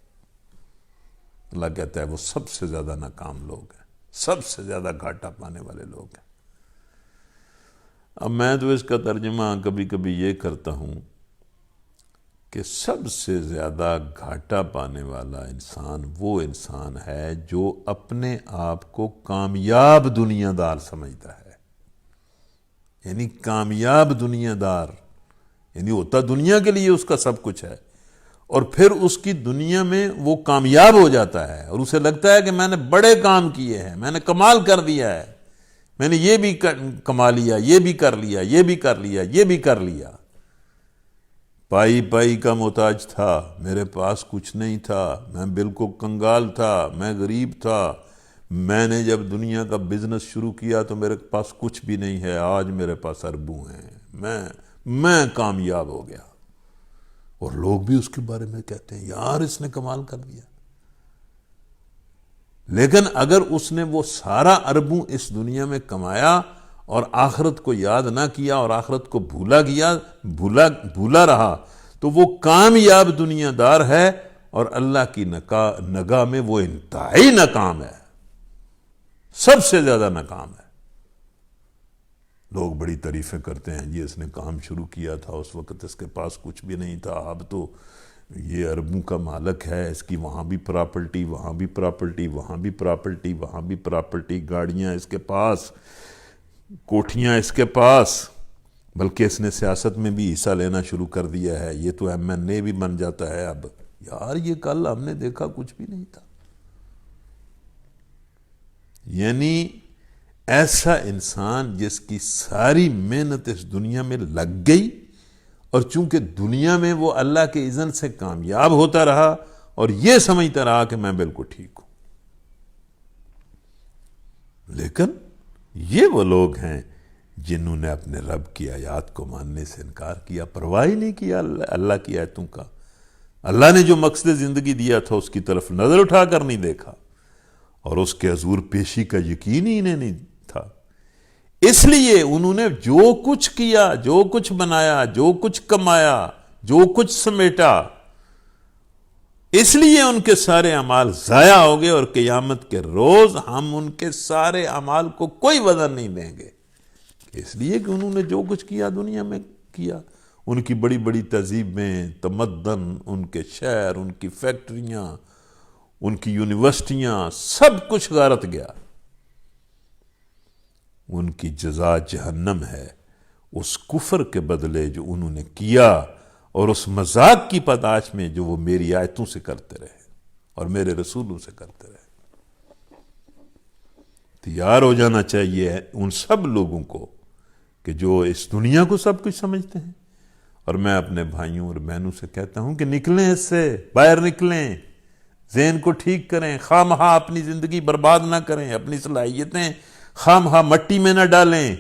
اللہ کہتا ہے وہ سب سے زیادہ ناکام لوگ ہیں، سب سے زیادہ گھاٹا پانے والے لوگ ہیں۔ اب میں تو اس کا ترجمہ کبھی کبھی یہ کرتا ہوں کہ سب سے زیادہ گھاٹا پانے والا انسان وہ انسان ہے جو اپنے آپ کو کامیاب دنیا دار سمجھتا ہے۔ یعنی کامیاب دنیا دار یعنی ہوتا دنیا کے لیے اس کا سب کچھ ہے، اور پھر اس کی دنیا میں وہ کامیاب ہو جاتا ہے اور اسے لگتا ہے کہ میں نے بڑے کام کیے ہیں، میں نے کمال کر دیا ہے، میں نے یہ بھی کما لیا، یہ بھی کر لیا، یہ بھی کر لیا، یہ بھی کر لیا۔ پائی پائی کا محتاج تھا، میرے پاس کچھ نہیں تھا، میں بالکل کنگال تھا، میں غریب تھا، میں نے جب دنیا کا بزنس شروع کیا تو میرے پاس کچھ بھی نہیں ہے، آج میرے پاس اربوں ہیں، میں کامیاب ہو گیا۔ اور لوگ بھی اس کے بارے میں کہتے ہیں یار اس نے کمال کر دیا۔ لیکن اگر اس نے وہ سارا اربوں اس دنیا میں کمایا اور آخرت کو یاد نہ کیا اور آخرت کو بھولا رہا تو وہ کامیاب دنیا دار ہے، اور اللہ کی نگاہ میں وہ انتہائی ناکام ہے، سب سے زیادہ ناکام ہے۔ لوگ بڑی تعریفیں کرتے ہیں، جی اس نے کام شروع کیا تھا اس وقت اس کے پاس کچھ بھی نہیں تھا، اب تو یہ اربوں کا مالک ہے، اس کی وہاں بھی پراپرٹی، وہاں بھی پراپرٹی، وہاں بھی پراپرٹی، وہاں بھی پراپرٹی، گاڑیاں اس کے پاس، کوٹھیاں اس کے پاس، بلکہ اس نے سیاست میں بھی حصہ لینا شروع کر دیا ہے، یہ تو MNA بھی بن جاتا ہے اب۔ یار یہ کل ہم نے دیکھا کچھ بھی نہیں تھا۔ یعنی ایسا انسان جس کی ساری محنت اس دنیا میں لگ گئی، اور چونکہ دنیا میں وہ اللہ کے اذن سے کامیاب ہوتا رہا اور یہ سمجھتا رہا کہ میں بالکل ٹھیک ہوں۔ لیکن یہ وہ لوگ ہیں جنہوں نے اپنے رب کی آیات کو ماننے سے انکار کیا، پرواہ ہی نہیں کیا اللہ کی آیتوں کا۔ اللہ نے جو مقصد زندگی دیا تھا اس کی طرف نظر اٹھا کر نہیں دیکھا، اور اس کے حضور پیشی کا یقین ہی انہیں نہیں تھا۔ اس لیے انہوں نے جو کچھ کیا، جو کچھ بنایا، جو کچھ کمایا، جو کچھ سمیٹا، اس لیے ان کے سارے اعمال ضائع ہو گئے، اور قیامت کے روز ہم ان کے سارے اعمال کو کوئی وزن نہیں دیں گے، اس لیے کہ انہوں نے جو کچھ کیا دنیا میں کیا۔ ان کی بڑی بڑی تہذیبیں، تمدن، ان کے شہر، ان کی فیکٹریاں، ان کی یونیورسٹیاں، سب کچھ غارت گیا۔ ان کی جزا جہنم ہے، اس کفر کے بدلے جو انہوں نے کیا، اور اس مذاق کی پاداش میں جو وہ میری آیتوں سے کرتے رہے اور میرے رسولوں سے کرتے رہے۔ تیار ہو جانا چاہیے ان سب لوگوں کو کہ جو اس دنیا کو سب کچھ سمجھتے ہیں۔ اور میں اپنے بھائیوں اور بہنوں سے کہتا ہوں کہ نکلیں اس سے، باہر نکلیں، ذہن کو ٹھیک کریں، خواہ مخواہ اپنی زندگی برباد نہ کریں، اپنی صلاحیتیں خواہ مخواہ مٹی میں نہ ڈالیں،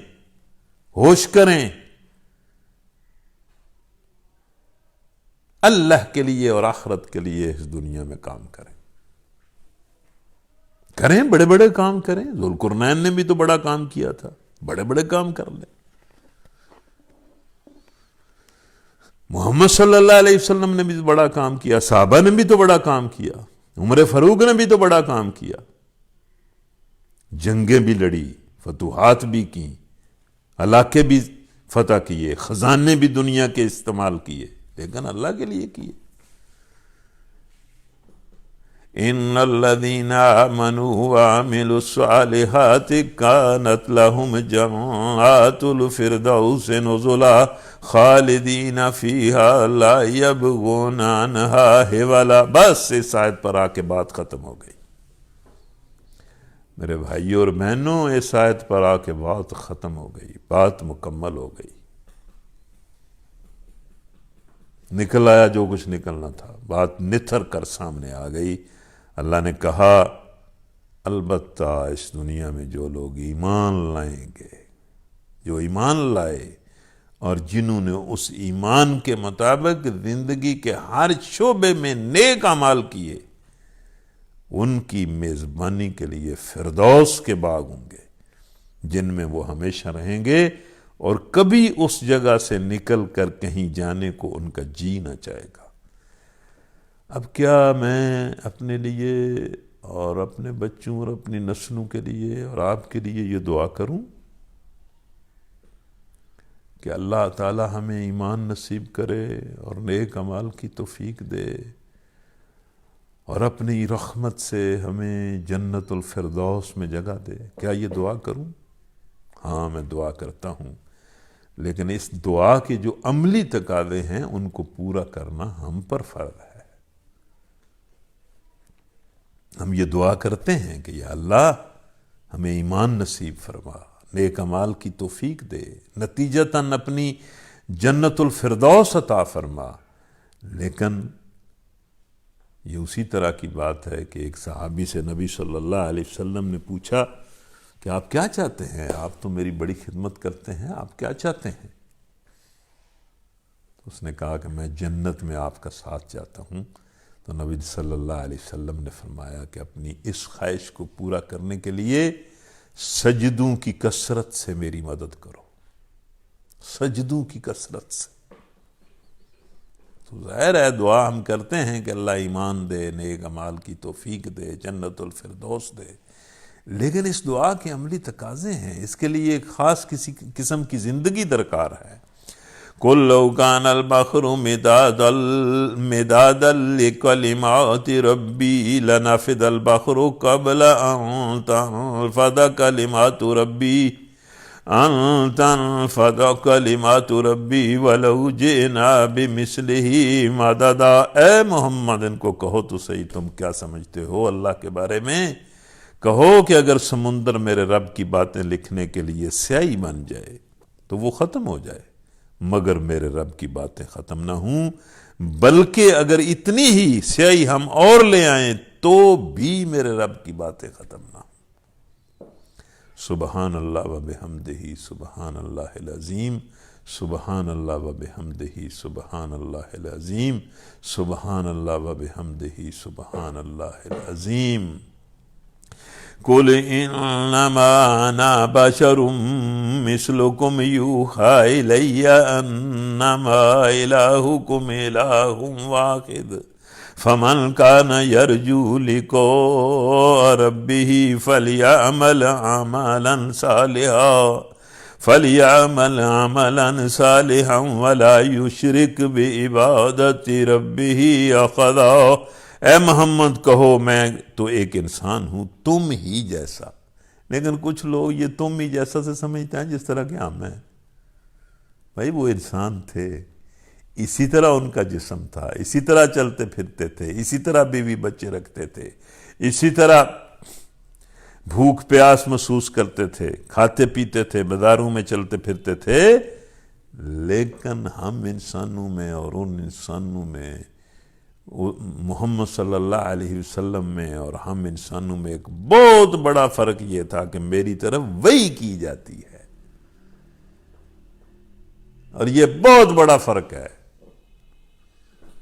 ہوش کریں، اللہ کے لیے اور آخرت کے لیے اس دنیا میں کام کریں۔ کریں، بڑے بڑے کام کریں۔ ذوالقرنین نے بھی تو بڑا کام کیا تھا، بڑے بڑے کام کر لیں۔ محمد صلی اللہ علیہ وسلم نے بھی تو بڑا کام کیا، صحابہ نے بھی تو بڑا کام کیا، عمر فاروق نے بھی تو بڑا کام کیا، جنگیں بھی لڑی، فتوحات بھی کی، علاقے بھی فتح کیے، خزانے بھی دنیا کے استعمال کیے، لیکن اللہ کے لیے کیے۔ ان الذين آمنوا وعملوا الصالحات كانت لهم جنات الفردوس نزلا خالدین فیہا لا یبغون عنہا حولا۔ بس اس آیت پر آ کے بات ختم ہو گئی میرے بھائیوں اور بہنوں، اس آیت پر آ کے بات ختم ہو گئی، بات مکمل ہو گئی، نکل آیا جو کچھ نکلنا تھا، بات نتھر کر سامنے آ گئی۔ اللہ نے کہا البتہ اس دنیا میں جو لوگ ایمان لائیں گے، جو ایمان لائے اور جنہوں نے اس ایمان کے مطابق زندگی کے ہر شعبے میں نیک اعمال کیے، ان کی میزبانی کے لیے فردوس کے باغ ہوں گے جن میں وہ ہمیشہ رہیں گے، اور کبھی اس جگہ سے نکل کر کہیں جانے کو ان کا جی نہ چاہے گا۔ اب کیا میں اپنے لیے اور اپنے بچوں اور اپنی نسلوں کے لیے اور آپ کے لیے یہ دعا کروں کہ اللہ تعالی ہمیں ایمان نصیب کرے اور نیک اعمال کی توفیق دے، اور اپنی رحمت سے ہمیں جنت الفردوس میں جگہ دے؟ کیا یہ دعا کروں؟ ہاں میں دعا کرتا ہوں، لیکن اس دعا کے جو عملی تقاضے ہیں ان کو پورا کرنا ہم پر فرض ہے۔ ہم یہ دعا کرتے ہیں کہ یا اللہ ہمیں ایمان نصیب فرما، نیک اعمال کی توفیق دے، نتیجتاً اپنی جنت الفردوس عطا فرما۔ لیکن یہ اسی طرح کی بات ہے کہ ایک صحابی سے نبی صلی اللہ علیہ وسلم نے پوچھا کہ آپ کیا چاہتے ہیں؟ آپ تو میری بڑی خدمت کرتے ہیں، آپ کیا چاہتے ہیں؟ اس نے کہا کہ میں جنت میں آپ کا ساتھ چاہتا ہوں۔ تو نبی صلی اللہ علیہ وسلم نے فرمایا کہ اپنی اس خواہش کو پورا کرنے کے لیے سجدوں کی کثرت سے میری مدد کرو، سجدوں کی کثرت سے۔ تو ظاہر ہے دعا ہم کرتے ہیں کہ اللہ ایمان دے، نیک اعمال کی توفیق دے، جنت الفردوس دے، لیکن اس دعا کے عملی تقاضے ہیں، اس کے لیے ایک خاص کسی قسم کی زندگی درکار ہے۔ قُلْ لَوْ كَانَ الْبَحْرُ مِدَادًا لِكَلِمَاتِ رَبِّي لَنَفِدَ الْبَحْرُ قَبْلَ أَن تَنفَدَ كَلِمَاتُ رَبِّي ان تنفذ کلمات ربی ولو جئنا بمثلہ مددا۔ اے محمد ان کو کہو تو صحیح تم کیا سمجھتے ہو اللہ کے بارے میں؟ کہو کہ اگر سمندر میرے رب کی باتیں لکھنے کے لیے سیاہی بن جائے تو وہ ختم ہو جائے، مگر میرے رب کی باتیں ختم نہ ہوں، بلکہ اگر اتنی ہی سیاہی ہم اور لے آئیں تو بھی میرے رب کی باتیں ختم نہ ہوں۔ سبحان اللہ و بحمدہ سبحان اللہ العظیم، سبحان اللہ و بحمدہ سبحان اللہ العظیم، سبحان اللہ و بحمدہ سبحان اللہ العظیم۔ قل انما انا بشر مثلکم یوحی الی انما الہکم الہ واحد فمن کان یرجو لقاء ربہ فلیعمل عملا صالحا ولا یشرک بعبادت ربہ احدا۔ اے محمد کہو میں تو ایک انسان ہوں تم ہی جیسا، لیکن کچھ لوگ یہ تم ہی جیسا سے سمجھتے ہیں جس طرح کہ ہم ہیں۔ بھائی وہ انسان تھے، اسی طرح ان کا جسم تھا، اسی طرح چلتے پھرتے تھے، اسی طرح بیوی بچے رکھتے تھے، اسی طرح بھوک پیاس محسوس کرتے تھے، کھاتے پیتے تھے، بازاروں میں چلتے پھرتے تھے، لیکن ہم انسانوں میں اور ان انسانوں میں، محمد صلی اللہ علیہ وسلم میں اور ہم انسانوں میں ایک بہت بڑا فرق یہ تھا کہ میری طرف وحی کی جاتی ہے، اور یہ بہت بڑا فرق ہے،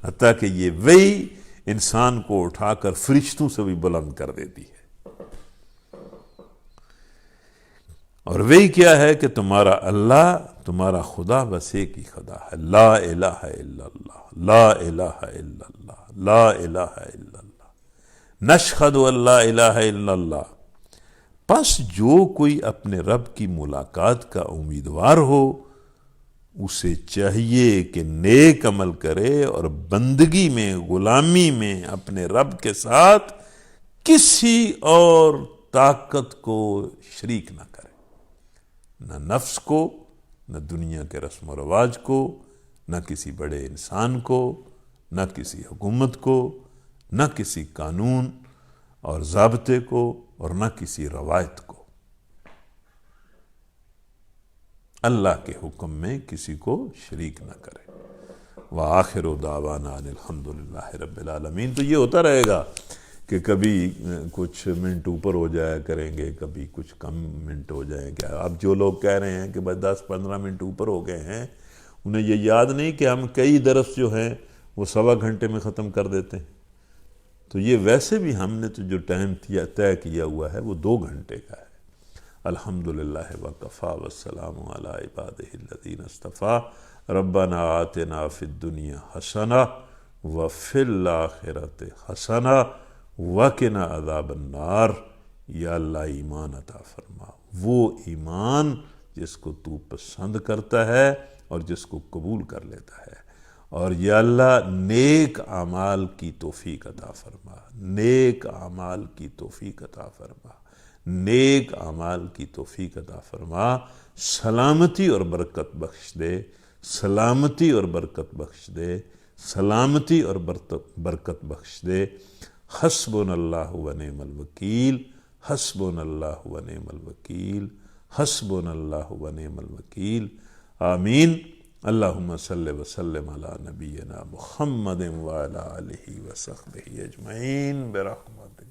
حتیٰ کہ یہ وحی انسان کو اٹھا کر فرشتوں سے بھی بلند کر دیتی ہے۔ اور وہی کیا ہے کہ تمہارا اللہ، تمہارا خدا بس ایک ہی خدا ہے، لا الہ الا اللہ، لا الہ الا اللہ، لا الہ الا اللہ، نشہد ان لا الہ الا اللہ۔ پس جو کوئی اپنے رب کی ملاقات کا امیدوار ہو اسے چاہیے کہ نیک عمل کرے اور بندگی میں، غلامی میں اپنے رب کے ساتھ کسی اور طاقت کو شریک نہ کرے، نہ نفس کو، نہ دنیا کے رسم و رواج کو، نہ کسی بڑے انسان کو، نہ کسی حکومت کو، نہ کسی قانون اور ضابطے کو، اور نہ کسی روایت کو۔ اللہ کے حکم میں کسی کو شریک نہ کرے۔ وآخر دعوانا ان الحمدللہ رب العالمین۔ تو یہ ہوتا رہے گا کہ کبھی کچھ منٹ اوپر ہو جایا کریں گے، کبھی کچھ کم منٹ ہو جائیں گے۔ اب جو لوگ کہہ رہے ہیں کہ بس 10-15 منٹ اوپر ہو گئے ہیں، انہیں یہ یاد نہیں کہ ہم کئی درس جو ہیں وہ 1.25 گھنٹے میں ختم کر دیتے ہیں۔ تو یہ ویسے بھی ہم نے تو جو ٹائم طے کیا ہوا ہے وہ 2 گھنٹے کا ہے۔ الحمدللہ وکفیٰ والسلام علی عبادہ الذین اصطفیٰ۔ ربنا آتنا فی الدنیا حسنہ وفی الآخرۃ حسنہ وقنا عذاب النار۔ یا اللہ ایمان عطا فرما، وہ ایمان جس کو تو پسند کرتا ہے اور جس کو قبول کر لیتا ہے، اور یا اللہ نیک اعمال کی توفیق عطا فرما، نیک اعمال کی توفیق عطا فرما، نیک اعمال کی توفیق عطا فرما، سلامتی اور برکت بخش دے، سلامتی اور برکت بخش دے، سلامتی اور برکت بخش دے۔ حسبنا اللہ و نعم الوکیل، حسبنا اللہ و نعم الوکیل، حسبنا اللہ و نعم الوکیل۔ آمین۔ اللہم صلی وسلم علی نبینا محمد وعلی آلہ وصحبہ اجمعین برحمتک۔